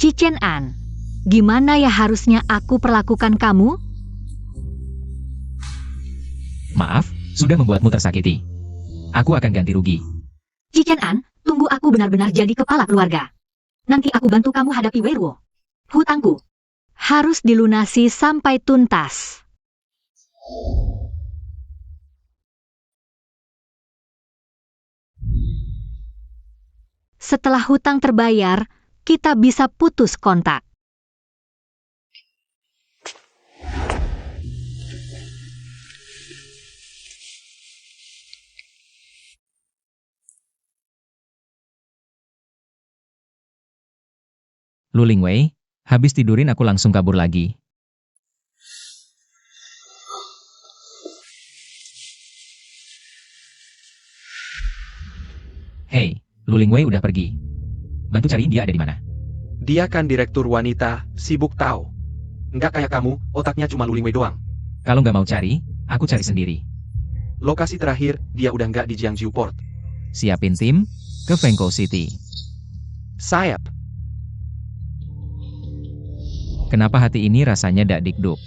Cichen An, gimana ya harusnya aku perlakukan kamu? Maaf, sudah membuatmu tersakiti. Aku akan ganti rugi. Cichen An, tunggu aku benar-benar jadi kepala keluarga. Nanti aku bantu kamu hadapi Weiruo. Hutangku harus dilunasi sampai tuntas. Setelah hutang terbayar, kita bisa putus kontak. Lu Lingwei, habis tidurin aku langsung kabur lagi. Hei, Lu Lingwei udah pergi. Bantu cariin dia ada di mana. Dia kan direktur wanita, sibuk tahu. Nggak kayak kamu, otaknya cuma Lulingwei doang. Kalau nggak mau cari, aku cari sendiri. Lokasi terakhir, dia udah nggak di Jiangjiu Port. Siapin tim, ke Fengkou City. Sayap. Kenapa hati ini rasanya dak dikduk?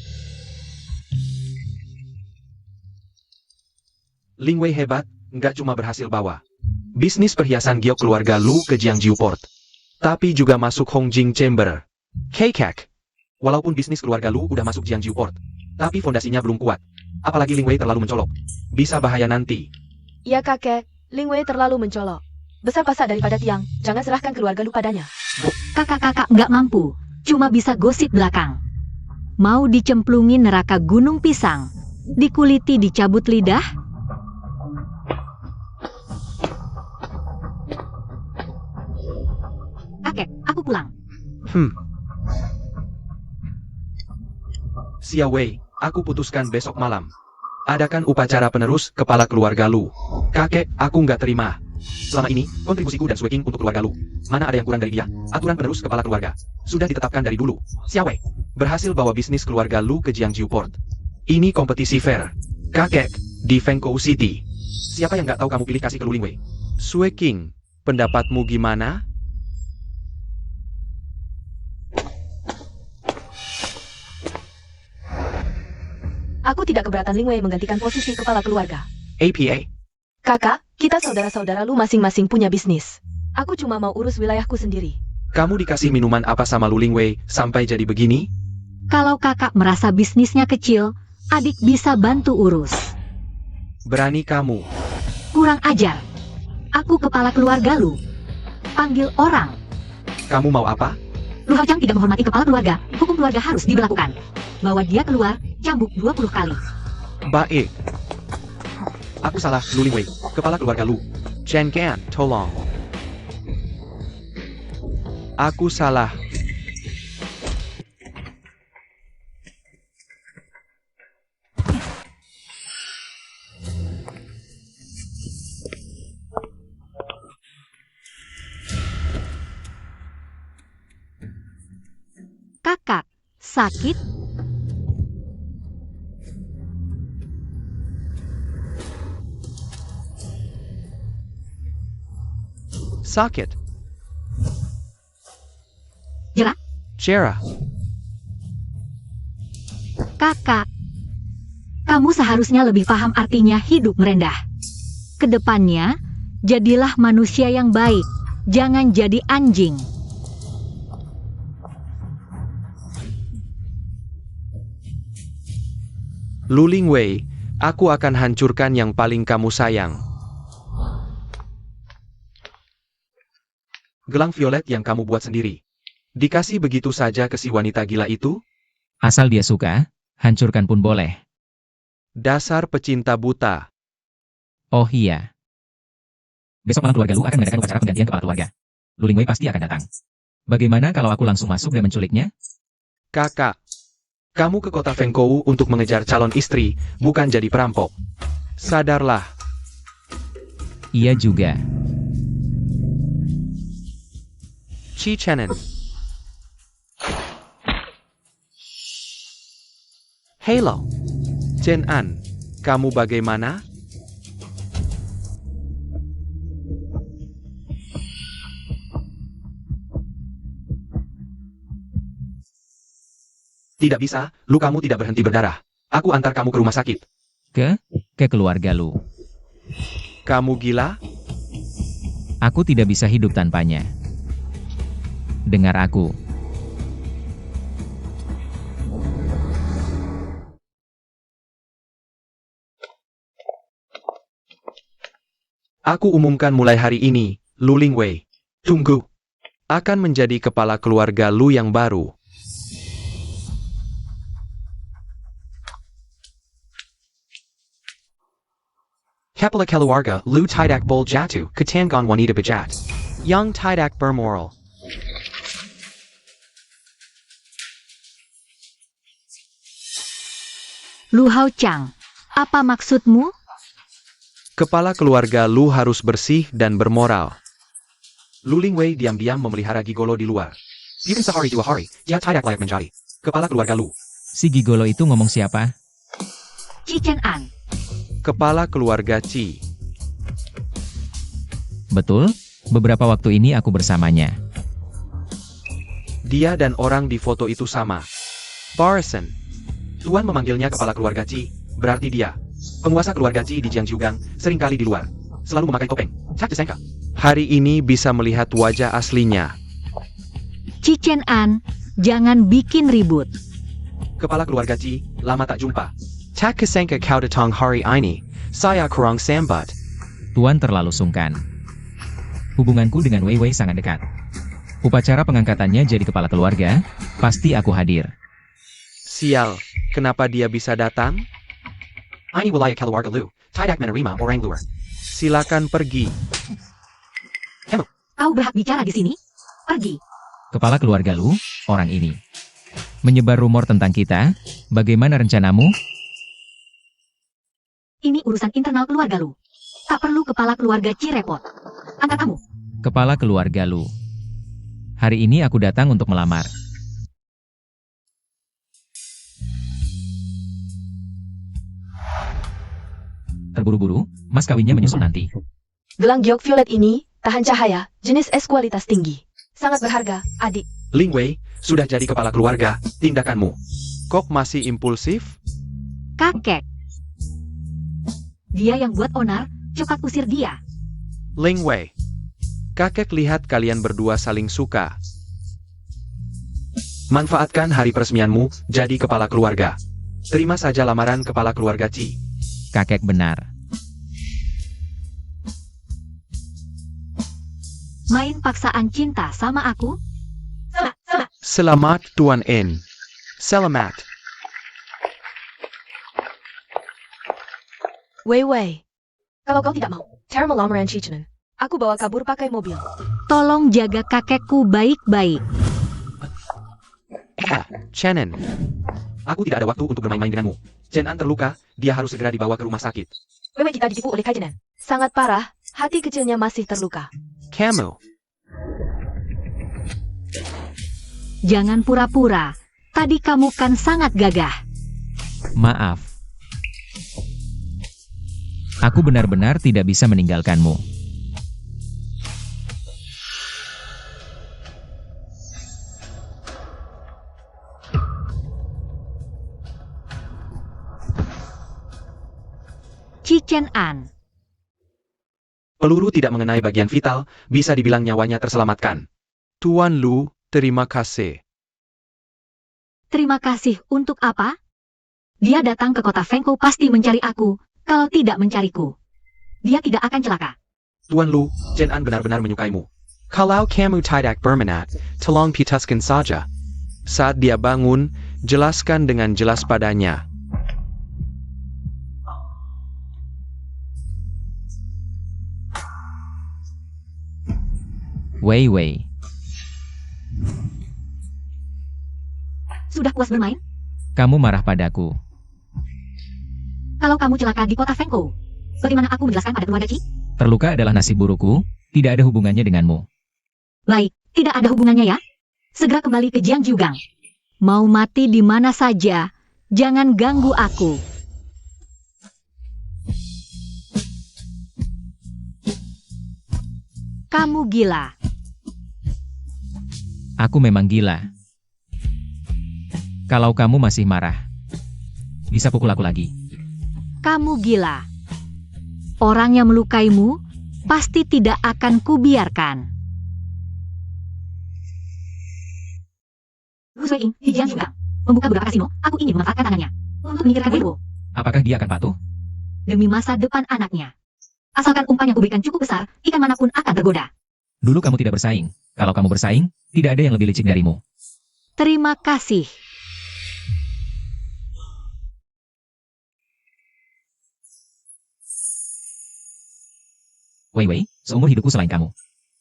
Lingwei hebat, nggak cuma berhasil bawa bisnis perhiasan giok keluarga Lu ke Jiangjiu Port, tapi juga masuk Hongjing Chamber. Kekak. Walaupun bisnis keluarga Lu udah masuk Jiangjiu Port, tapi fondasinya belum kuat. Apalagi Lingwei terlalu mencolok. Bisa bahaya nanti. Ya kakek, Lingwei terlalu mencolok. Besar pasak daripada tiang, jangan serahkan keluarga Lu padanya. Kakak-kakak nggak mampu, cuma bisa gosip belakang. Mau dicemplungin neraka gunung pisang, dikuliti dicabut lidah? Xia Wei, aku putuskan besok malam. Adakan upacara penerus kepala keluarga Lu. Kakek, aku nggak terima. Selama ini, kontribusiku dan Sui King untuk keluarga Lu. Mana ada yang kurang dari dia? Aturan penerus kepala keluarga. Sudah ditetapkan dari dulu. Xia Wei, berhasil bawa bisnis keluarga Lu ke Jiangjiu Port. Ini kompetisi fair. Kakek, di Fengkou City. Siapa yang nggak tahu kamu pilih kasih ke Lu Lingwei? Sui King, pendapatmu gimana? Aku tidak keberatan Lingwei menggantikan posisi kepala keluarga. APA. Kakak, kita saudara-saudara Lu masing-masing punya bisnis. Aku cuma mau urus wilayahku sendiri. Kamu dikasih minuman apa sama Lu Lingwei sampai jadi begini? Kalau kakak merasa bisnisnya kecil, adik bisa bantu urus. Berani kamu. Kurang ajar. Aku kepala keluarga Lu. Panggil orang. Kamu mau apa? Lu Hao Chang tidak menghormati kepala keluarga. Hukum keluarga harus diberlakukan. Bawa dia keluar, cambuk 20 kali. Baik. Aku salah, Lu Lingwei, kepala keluarga Lu. Chen Gan, tolong. Aku salah. Kakak, sakit? Sakit. Jerak? Jera. Kakak, kamu seharusnya lebih paham artinya hidup merendah. Kedepannya, jadilah manusia yang baik. Jangan jadi anjing. Lu Lingwei, aku akan hancurkan yang paling kamu sayang. Gelang violet yang kamu buat sendiri. Dikasih begitu saja ke si wanita gila itu? Asal dia suka, hancurkan pun boleh. Dasar pecinta buta. Oh iya. Besok malam keluarga Lu akan mengadakan upacara penggantian kepala keluarga. Lu Lingwei pasti akan datang. Bagaimana kalau aku langsung masuk dan menculiknya? Kakak, kamu ke kota Fengkou untuk mengejar calon istri, bukan jadi perampok. Sadarlah. Iya juga. Chi Chenen. Hello. Chen An, kamu bagaimana? Tidak bisa, lu kamu tidak berhenti berdarah. Aku antar kamu ke rumah sakit. Ke keluarga Lu. Kamu gila? Aku tidak bisa hidup tanpanya. Dengar aku. Aku umumkan mulai hari ini, Lu Lingwei. Tunggu. Akan menjadi kepala keluarga Lu yang baru. Kepala keluarga Lu tidak bol jatuh ke tangan wanita bejat. Yang tidak bermoral. Lu Hao Chang, apa maksudmu? Kepala keluarga Lu harus bersih dan bermoral. Lu Lingwei diam-diam memelihara gigolo di luar. Even sehari dua hari, dia tidak layak menjadi kepala keluarga Lu. Si gigolo itu ngomong siapa? Chi Chen An. Kepala keluarga Chi. Betul, beberapa waktu ini aku bersamanya. Dia dan orang di foto itu sama. Barson. Tuan memanggilnya kepala keluarga Chi, berarti dia. Penguasa keluarga Chi di Jiangjiugang, seringkali di luar. Selalu memakai topeng. Cak disangka. Hari ini bisa melihat wajah aslinya. Chi Chen An, jangan bikin ribut. Kepala keluarga Chi, lama tak jumpa. Tak kesangka kau datang hari ini, saya kurang sambat. Tuan terlalu sungkan. Hubunganku dengan Wei Wei sangat dekat. Upacara pengangkatannya jadi kepala keluarga, pasti aku hadir. Sial, kenapa dia bisa datang? Ini wilayah keluarga Lu, tidak menerima orang luar. Silakan pergi. Kau berhak bicara di sini. Pergi. Kepala keluarga Lu, orang ini. Menyebar rumor tentang kita, bagaimana rencanamu? Ini urusan internal keluarga Lu. Tak perlu kepala keluarga Cirepot. Angkat kamu. Kepala keluarga Lu. Hari ini aku datang untuk melamar. Terburu-buru, mas kawinnya menyusul nanti. Gelang giok violet ini, tahan cahaya, jenis es kualitas tinggi. Sangat berharga, adik. Ling Wei, sudah jadi kepala keluarga, tindakanmu. Kok masih impulsif? Kakek. Dia yang buat onar, cepat usir dia. Ling Wei, kakek lihat kalian berdua saling suka. Manfaatkan hari peresmianmu, jadi kepala keluarga. Terima saja lamaran kepala keluarga Ci. Kakek benar. Main paksaan cinta sama aku? Selamat Tuan En. Selamat. Wei Wei. Kalau kau tidak mau, terima lamaran Chichenen. Aku bawa kabur pakai mobil. Tolong jaga kakekku baik-baik. Chenan. Aku tidak ada waktu untuk bermain-main denganmu. Chen An terluka, dia harus segera dibawa ke rumah sakit. Wei Wei kita ditipu oleh Kaijenan. Sangat parah, hati kecilnya masih terluka. Kamu. Jangan pura-pura. Tadi kamu kan sangat gagah. Maaf. Aku benar-benar tidak bisa meninggalkanmu. Cichen An. Peluru tidak mengenai bagian vital, bisa dibilang nyawanya terselamatkan. Tuan Lu, terima kasih. Terima kasih untuk apa? Dia datang ke kota Fengkou pasti mencari aku, kalau tidak mencariku. Dia tidak akan celaka. Tuan Lu, Chen An benar-benar menyukaimu. Kalau kamu tidak berminat, tolong putuskan saja. Saat dia bangun, jelaskan dengan jelas padanya. Wei Wei. Sudah puas bermain? Kamu marah padaku. Kalau kamu celaka di kota Fengkou, bagaimana aku menjelaskan pada keluarga Ci? Terluka adalah nasib burukku, tidak ada hubungannya denganmu. Baik, tidak ada hubungannya ya. Segera kembali ke Jiangjiugang. Mau mati di mana saja, jangan ganggu aku. Kamu gila. Aku memang gila. Kalau kamu masih marah, bisa pukul aku lagi. Kamu gila. Orang yang melukaimu pasti tidak akan kubiarkan. Gu Suiying di Jiangjiugang membuka beberapa kasino. Aku ingin memanfaatkan tangannya untuk menyingkirkan Weibo Apakah dia akan patuh? demi masa depan anaknya. Asalkan umpan yang kuberikan cukup besar, ikan manapun akan tergoda. Dulu kamu tidak bersaing. Kalau kamu bersaing, tidak ada yang lebih licik darimu. Terima kasih. Wei Wei, seumur hidupku selain kamu.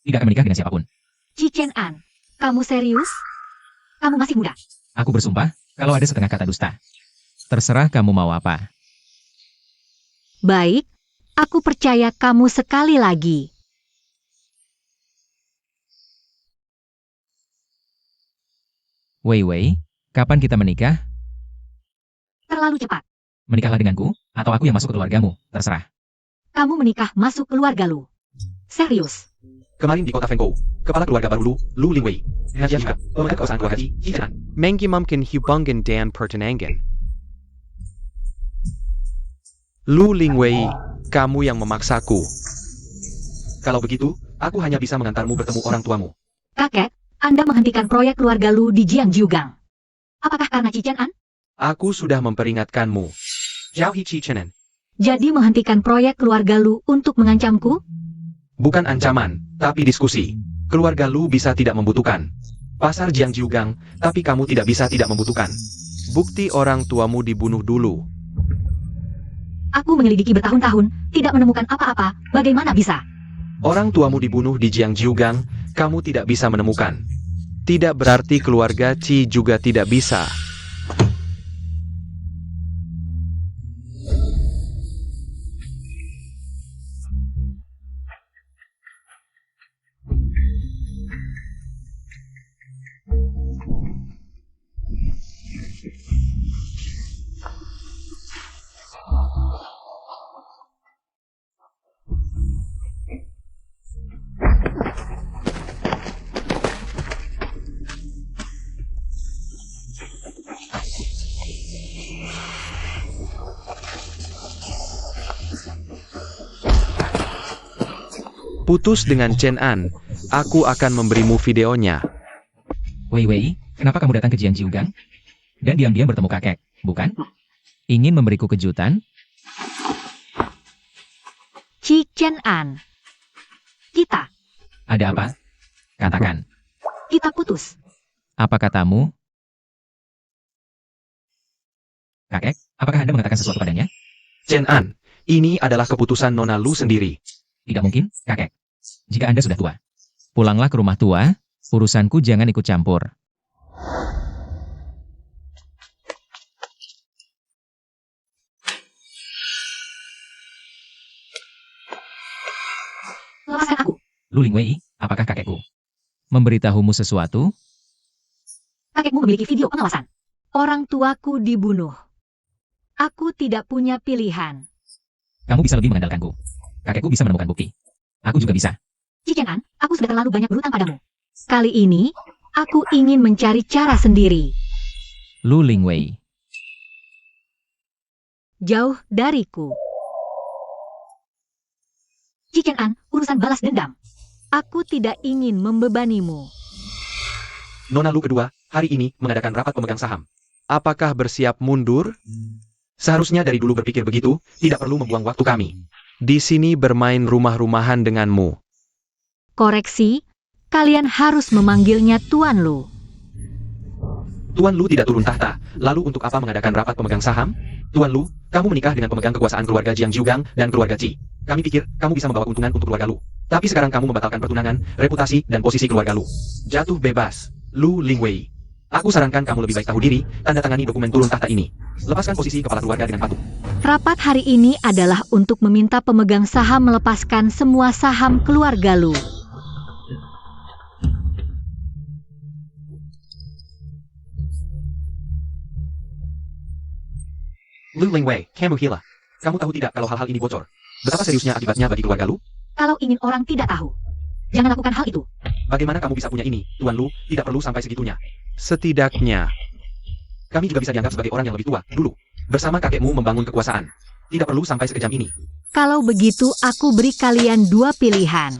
Tidak akan menikah dengan siapapun. Cichen An, kamu serius? Kamu masih muda. Aku bersumpah, kalau ada setengah kata dusta. Terserah kamu mau apa. Baik, aku percaya kamu sekali lagi. Wei Wei, kapan kita menikah? Terlalu cepat. Menikahlah denganku, atau aku yang masuk ke keluargamu, terserah. Kamu menikah masuk keluarga Lu. Serius. Kemarin di kota Fengkou, kepala keluarga baru Lu Ling Wei. Dia juga pemegang kekuasaan keluarga Ci, Chen An. Mengki mungkin hubungan dan pertenangan. Lu Ling Wei, kamu yang memaksaku. Kalau begitu, aku hanya bisa mengantarmu bertemu orang tuamu. Kakek, Anda menghentikan proyek keluarga Lu di Jiangjiugang. Apakah karena Cichen An? Aku sudah memperingatkanmu. Jauhi Ci Chen An. Jadi menghentikan proyek keluarga Lu untuk mengancamku? Bukan ancaman, tapi diskusi. Keluarga Lu bisa tidak membutuhkan pasar Jiangjiugang, tapi kamu tidak bisa tidak membutuhkan bukti orang tuamu dibunuh dulu. Aku menyelidiki bertahun-tahun, tidak menemukan apa-apa, bagaimana bisa? Orang tuamu dibunuh di Jiangjiugang, kamu tidak bisa menemukan. Tidak berarti keluarga Qi juga tidak bisa. Putus dengan Chen An. Aku akan memberimu videonya. Wei Wei, kenapa kamu datang ke Jiangjiu Gang? Dan diam-diam bertemu kakek, bukan? Ingin memberiku kejutan? Qi Chen An. Kita Ada apa? Katakan. kita putus. Apa katamu? Kakek, apakah Anda mengatakan sesuatu padanya? Chen An, ini adalah keputusan Nona Lu sendiri. Tidak mungkin, kakek. Jika Anda sudah tua, pulanglah ke rumah tua, urusanku jangan ikut campur. Lepaskan aku. Lu Ling Wei, apakah kakekku memberitahumu sesuatu? Kakekmu memiliki video pengawasan. Orang tuaku dibunuh. Aku tidak punya pilihan. Kamu bisa lebih mengandalkanku. Kakekku bisa menemukan bukti. Aku juga bisa. Qi Chen An, aku sudah terlalu banyak berutang padamu. Kali ini, aku ingin mencari cara sendiri. Lu Ling Wei. Jauh dariku. Qi Chen An, urusan balas dendam. Aku tidak ingin membebanimu. Nona Lu kedua, hari ini mengadakan rapat pemegang saham. Apakah bersiap mundur? Seharusnya dari dulu berpikir begitu, tidak perlu membuang waktu kami. Di sini bermain rumah-rumahan denganmu. Koreksi, kalian harus memanggilnya Tuan Lu. Tuan Lu tidak turun tahta, lalu untuk apa mengadakan rapat pemegang saham? Tuan Lu, kamu menikah dengan pemegang kekuasaan keluarga Jiangjiu Gang dan keluarga Qi. Kami pikir kamu bisa membawa keuntungan untuk keluarga Lu. Tapi sekarang kamu membatalkan pertunangan, reputasi, dan posisi keluarga Lu. Jatuh bebas, Lu Ling Wei. Aku sarankan kamu lebih baik tahu diri, tanda tangani dokumen turun tahta ini. Lepaskan posisi kepala keluarga dengan patuh. Rapat hari ini adalah untuk meminta pemegang saham melepaskan semua saham keluarga Lu. Lu Ling Wei, kamu gila. Kamu tahu tidak kalau hal-hal ini bocor? Betapa seriusnya akibatnya bagi keluarga Lu? Kalau ingin orang tidak tahu, jangan lakukan hal itu. Bagaimana kamu bisa punya ini, Tuan Lu? Tidak perlu sampai segitunya. Setidaknya, kami juga bisa dianggap sebagai orang yang lebih tua, dulu. Bersama kakekmu membangun kekuasaan. Tidak perlu sampai sekejam ini. Kalau begitu, aku beri kalian dua pilihan.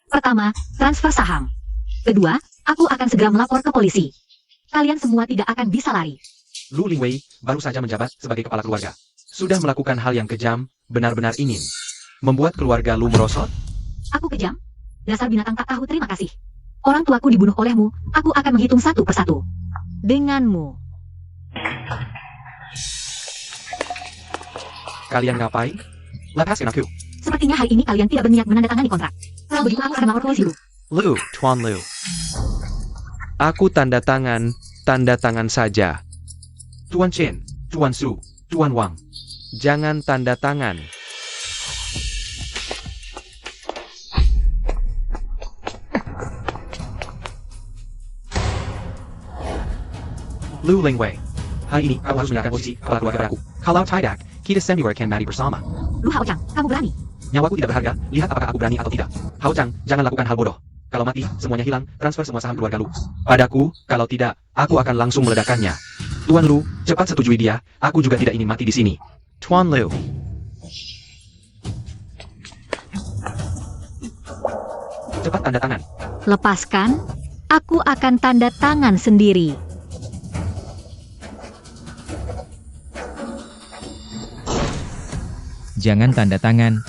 Pertama, transfer saham. Kedua, aku akan segera melapor ke polisi. Kalian semua tidak akan bisa lari. Lu Ling Wei baru saja menjabat sebagai kepala keluarga. Sudah melakukan hal yang kejam, benar-benar ingin membuat keluarga Lu merosot. Aku kejam. Dasar binatang tak tahu terima kasih. Orang tuaku dibunuh olehmu, aku akan menghitung satu persatu. Denganmu. Kalian ngapain? Lepaskan aku. Sepertinya hari ini kalian tidak berniat menandatangani kontrak. Kalau begitu aku akan melapor polisi Lu. Lu, Tuan Lu. Aku tanda tangan saja. Tuan Chen, Tuan Su, Tuan Wang. Jangan tanda tangan. Lu Ling Wei. Hari ini, aku harus menyerahkan posisi kepala keluarga aku. Kalau tidak, kita semua akan mati bersama. Lu Hao Chang, kamu berani. Nyawaku tidak berharga, lihat apakah aku berani atau tidak. Hao Chang, jangan lakukan hal bodoh. Kalau mati, semuanya hilang, transfer semua saham keluarga Lu. Padaku, kalau tidak, aku akan langsung meledakkannya. Tuan Lu, cepat setujui dia, aku juga tidak ingin mati di sini. Tuan Lu. Cepat tanda tangan. Lepaskan, aku akan tanda tangan sendiri. Jangan tanda tangan.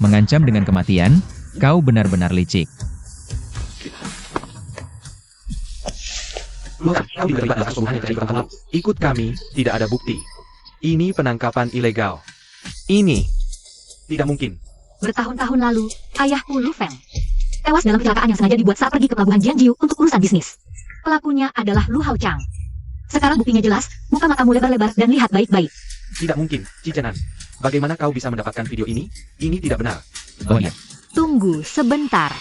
Mengancam dengan kematian, kau benar-benar licik. Kau tidak terlibat dalam kasus pembunuhan yang terjadi beberapa tahun lalu. Ikut kami, tidak ada bukti. Ini penangkapan ilegal. Ini tidak mungkin. Bertahun-tahun lalu, ayahku Lu Feng tewas dalam kecelakaan yang sengaja dibuat saat pergi ke pelabuhan Jiangjiu untuk urusan bisnis. Pelakunya adalah Lu Hao Chang. Sekarang buktinya jelas, buka matamu lebar-lebar dan lihat baik-baik. Tidak mungkin, Cicenan. Bagaimana kau bisa mendapatkan video ini? Ini tidak benar. Oh iya, Tunggu sebentar.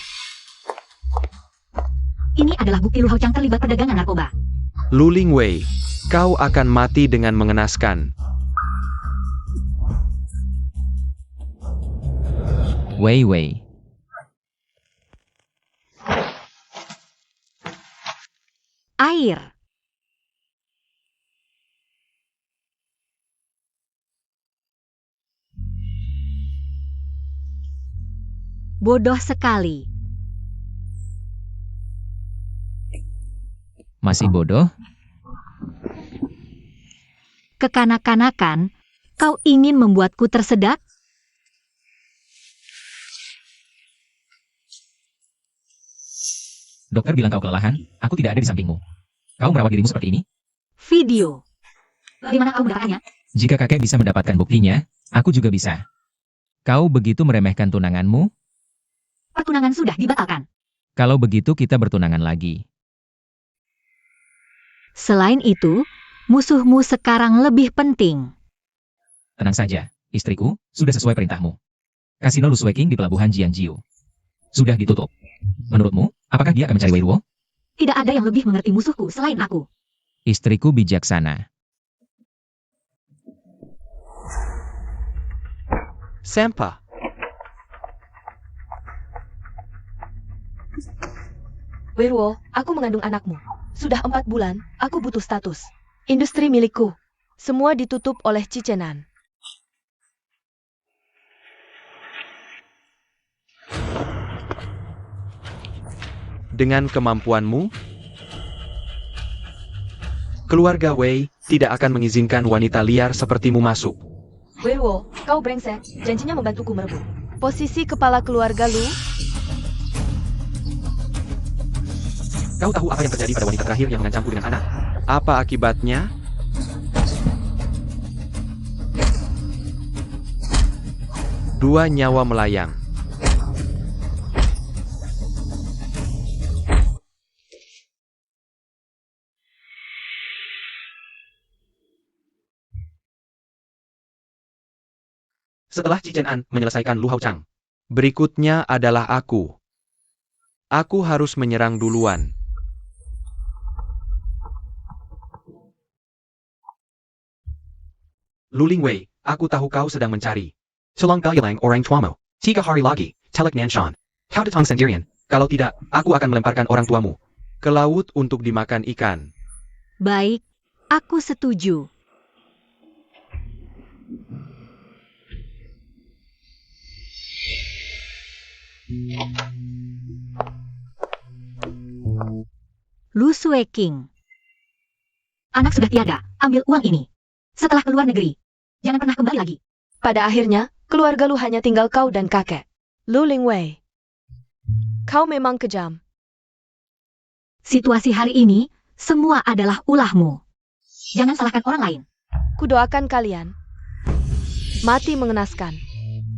Ini adalah bukti Lu Hao Chang terlibat perdagangan narkoba. Lu Lingwei, kau akan mati dengan mengenaskan. Wei Wei. Air. Bodoh sekali. Masih bodoh? Kekanak-kanakan, kau ingin membuatku tersedak? Dokter bilang kau kelelahan, aku tidak ada di sampingmu. Kau merawat dirimu seperti ini? Video. Bagaimana kau mendapatkannya? Jika kakek bisa mendapatkan buktinya, aku juga bisa. Kau begitu meremehkan tunanganmu? Pertunangan sudah dibatalkan. Kalau begitu kita bertunangan lagi. Selain itu, musuhmu sekarang lebih penting. Tenang saja, istriku, sudah sesuai perintahmu. Kasino Lu Sui King di pelabuhan Jiangjiu sudah ditutup. Menurutmu, apakah dia akan mencari Wei Luo? Tidak ada yang lebih mengerti musuhku selain aku. Istriku bijaksana. Sampa. Wei Luo, aku mengandung anakmu. Sudah 4 bulan, aku butuh status. Industri milikku. Semua ditutup oleh Cicenan. Dengan kemampuanmu, keluarga Wei tidak akan mengizinkan wanita liar sepertimu masuk. Wei Luo, kau brengsek, janjinya membantuku merebut posisi kepala keluarga Lu. Kau tahu apa yang terjadi pada wanita terakhir yang mengancamku dengan anak? Apa akibatnya? Dua nyawa melayang. Setelah Cichen An menyelesaikan Lu Hao Chang, berikutnya adalah aku. Aku harus menyerang duluan. Lu Lingwei, aku tahu kau sedang mencari. Tulang Gayalang orang tuamu. 3 hari lagi, Telek Nanshan. Kau datang sendirian. Kalau tidak, aku akan melemparkan orang tuamu ke laut untuk dimakan ikan. Baik, aku setuju. Lu Sui King. Anak sudah tiada, ambil uang ini. Setelah keluar negeri, jangan pernah kembali lagi. Pada akhirnya, keluarga Lu hanya tinggal kau dan kakek. Lu Lingwei, kau memang kejam. Situasi hari ini, semua adalah ulahmu. Jangan salahkan orang lain. Kudoakan kalian mati mengenaskan.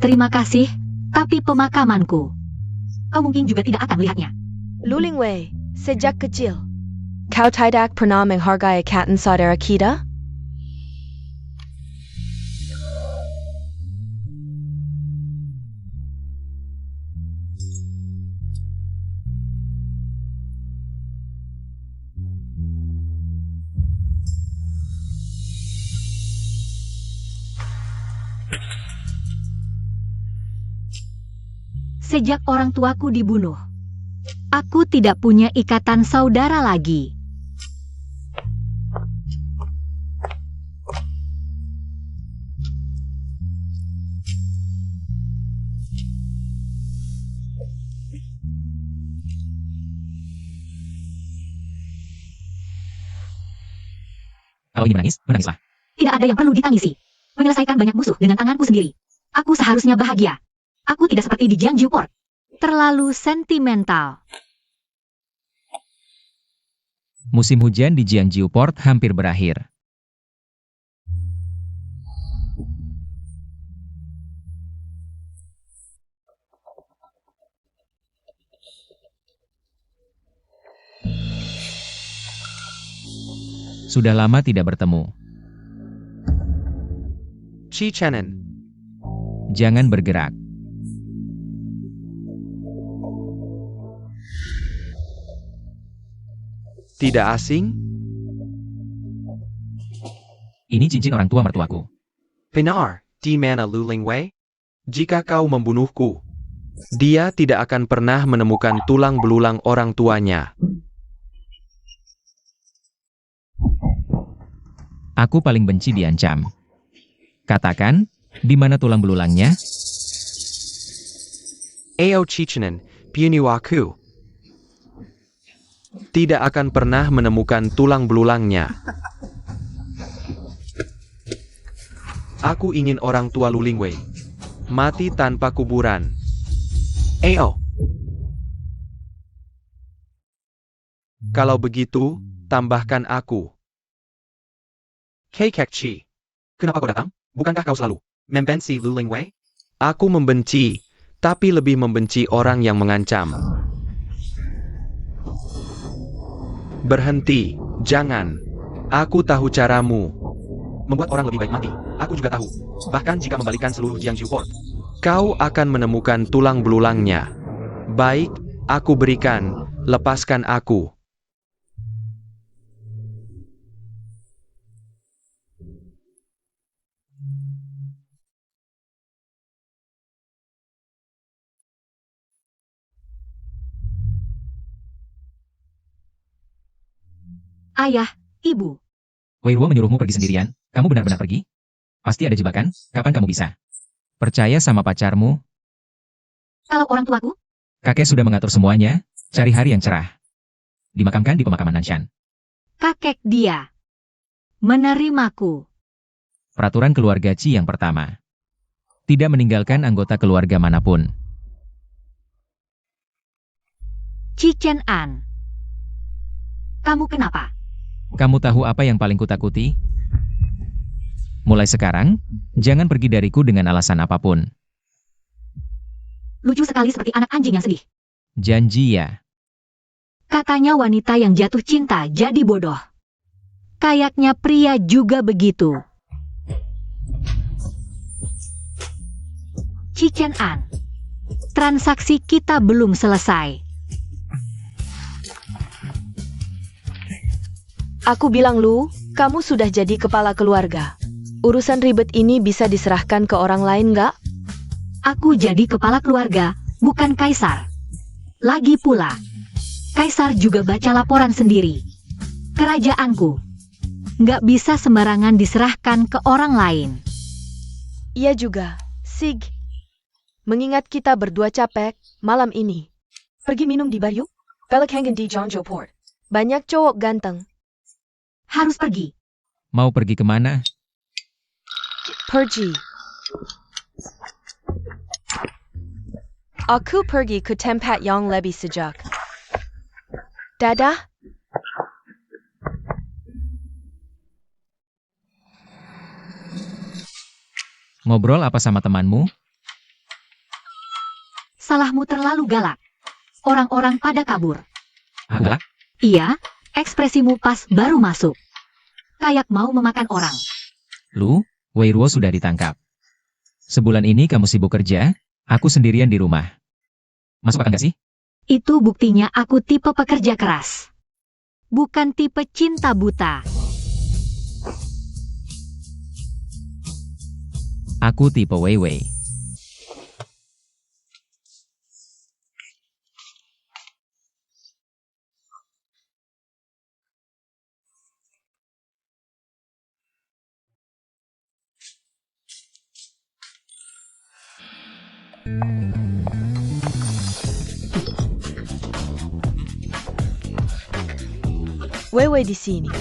Terima kasih, tapi pemakamanku, kau mungkin juga tidak akan melihatnya. Lu Lingwei, sejak kecil kau tidak pernah menghargai ikatan saudara kita? Sejak orang tuaku dibunuh, aku tidak punya ikatan saudara lagi. Kalau ingin menangis, menangislah. Tidak ada yang perlu ditangisi. Menyelesaikan banyak musuh dengan tanganku sendiri. Aku seharusnya bahagia. Aku tidak seperti di Jiangjiu Port. Terlalu sentimental. Musim hujan di Jiangjiu Port hampir berakhir. Sudah lama tidak bertemu. Chi Chenin. Jangan bergerak. Tidak asing? Ini cincin orang tua mertuaku. Benar, di mana Lu Lingwei? Jika kau membunuhku, dia tidak akan pernah menemukan tulang belulang orang tuanya. Aku paling benci diancam. Katakan, di mana tulang belulangnya? Ao Chichenen, Puniwaku. Tidak akan pernah menemukan tulang belulangnya. Aku ingin orang tua Lu Lingwei mati tanpa kuburan. Ao. Kalau begitu, tambahkan aku. Hei Kekchi, kenapa kau datang? Bukankah kau selalu membenci Lu Lingwei? Aku membenci, tapi lebih membenci orang yang mengancam. Berhenti, jangan. Aku tahu caramu. Membuat orang lebih baik mati, aku juga tahu. Bahkan jika membalikan seluruh Jiangjiu Port, kau akan menemukan tulang belulangnya. Baik, aku berikan, lepaskan aku. Ayah, Ibu. Wei Ruo menyuruhmu pergi sendirian. Kamu benar-benar pergi? Pasti ada jebakan. Kapan kamu bisa? Percaya sama pacarmu? Kalau orang tuaku, Kakek sudah mengatur semuanya. Cari hari yang cerah. Dimakamkan di pemakaman Nanshan. kakek dia menerimaku. Peraturan keluarga Qi yang pertama. Tidak meninggalkan anggota keluarga manapun. Cichen An. Kamu kenapa? Kamu tahu apa yang paling kutakuti? Mulai sekarang, jangan pergi dariku dengan alasan apapun. Lucu sekali seperti anak anjing yang sedih. Janji ya. Katanya wanita yang jatuh cinta jadi bodoh. Kayaknya pria juga begitu. Cichen An. Transaksi kita belum selesai. Aku bilang Lu, kamu sudah jadi kepala keluarga. Urusan ribet ini bisa diserahkan ke orang lain nggak? Aku jadi kepala keluarga, bukan kaisar. Lagi pula, kaisar juga baca laporan sendiri. Kerajaanku nggak bisa sembarangan diserahkan ke orang lain. Iya juga, Sig. Mengingat kita berdua capek malam ini. Pergi minum di bar yuk. Balik Hangen di Jiangjiu Port. Banyak cowok ganteng. Harus pergi. Mau pergi kemana? Pergi. Aku pergi ke tempat yang lebih sejak. Dadah. Ngobrol apa sama temanmu? Salahmu terlalu galak. Orang-orang pada kabur. Galak? Iya, ekspresimu pas baru masuk. Kayak mau memakan orang. Lu, Wei Ruo sudah ditangkap. Sebulan ini kamu sibuk kerja, aku sendirian di rumah. Masuk akal nggak sih? Itu buktinya aku tipe pekerja keras. Bukan tipe cinta buta. Aku tipe Wei Wei. Wewe di sini.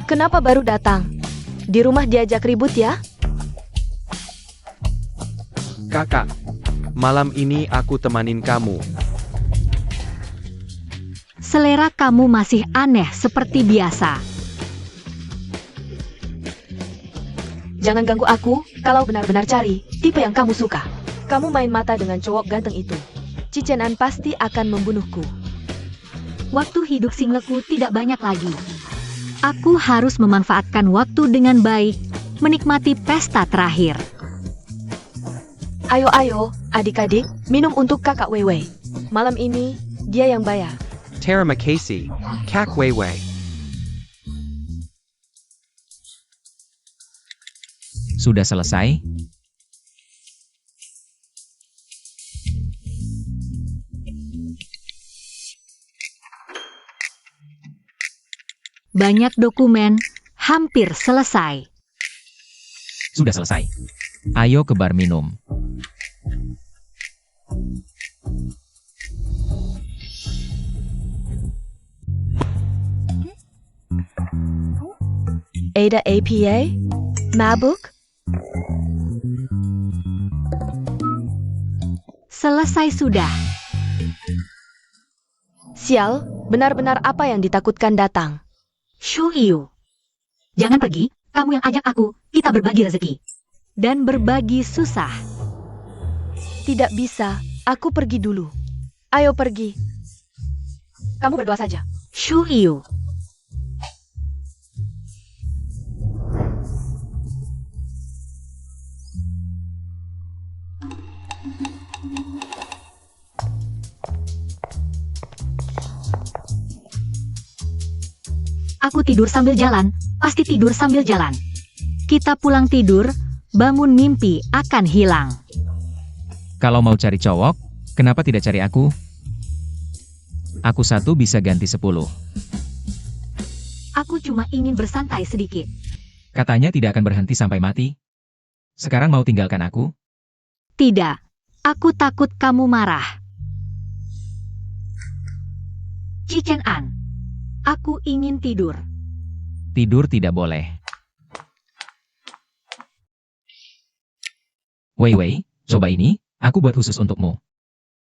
Kenapa baru datang? Di rumah diajak ribut ya? Kakak, malam ini aku temanin kamu. selera kamu masih aneh seperti biasa. Jangan ganggu aku kalau benar-benar cari tipe yang kamu suka. Kamu main mata dengan cowok ganteng itu. Cichen An pasti akan membunuhku. Waktu hidup singleku tidak banyak lagi. Aku harus memanfaatkan waktu dengan baik, menikmati pesta terakhir. Ayo, adik-adik, minum untuk kakak Weiwei. Malam ini, dia yang bayar. Terima kasih, Kak Weiwei. Sudah selesai? Banyak dokumen, hampir selesai. Sudah selesai. Ayo ke bar minum. Ada APA? Mabuk? Selesai sudah. Sial, benar-benar apa yang ditakutkan datang. Shu Yu. Jangan pergi, kamu yang ajak aku, kita berbagi rezeki. Dan berbagi susah. Tidak bisa, aku pergi dulu. Ayo pergi. Kamu berdua saja. Shu Yu. Aku tidur sambil jalan, pasti tidur sambil jalan. Kita pulang tidur, bangun mimpi akan hilang. Kalau mau cari cowok, kenapa tidak cari aku? Aku 1 bisa ganti 10. Aku cuma ingin bersantai sedikit. Katanya tidak akan berhenti sampai mati. Sekarang mau tinggalkan aku? Tidak, aku takut kamu marah. Cichen An, aku ingin tidur. Tidur tidak boleh. Weiwei, coba ini, aku buat khusus untukmu.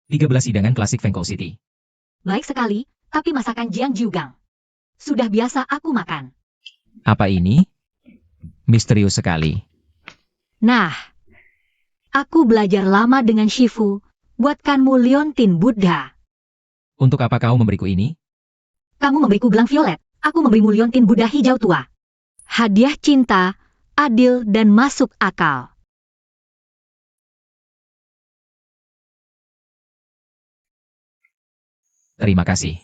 13 hidangan klasik Fengkou City. Baik sekali, tapi masakan Jiang Jiugang. Sudah biasa aku makan. Apa ini? Misterius sekali. Nah, aku belajar lama dengan Shifu, buatkanmu Liontin Buddha. Untuk apa kau memberiku ini? Kamu memberiku gelang violet, aku memberimu Liontin Buddha hijau tua. Hadiah cinta, adil dan masuk akal. Terima kasih.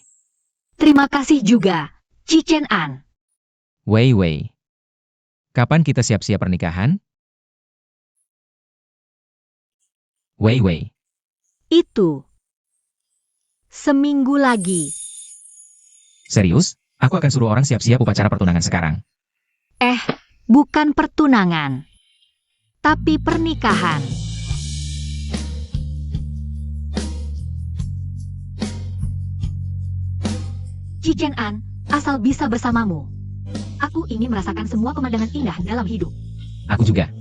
Terima kasih juga, Cichen An. Weiwei. Kapan kita siap-siap pernikahan? Weiwei. Itu. Seminggu lagi. Serius? Aku akan suruh orang siap-siap upacara pertunangan sekarang. Bukan pertunangan. Tapi pernikahan. Cichen An, asal bisa bersamamu. Aku ingin merasakan semua pemandangan indah dalam hidup. Aku juga.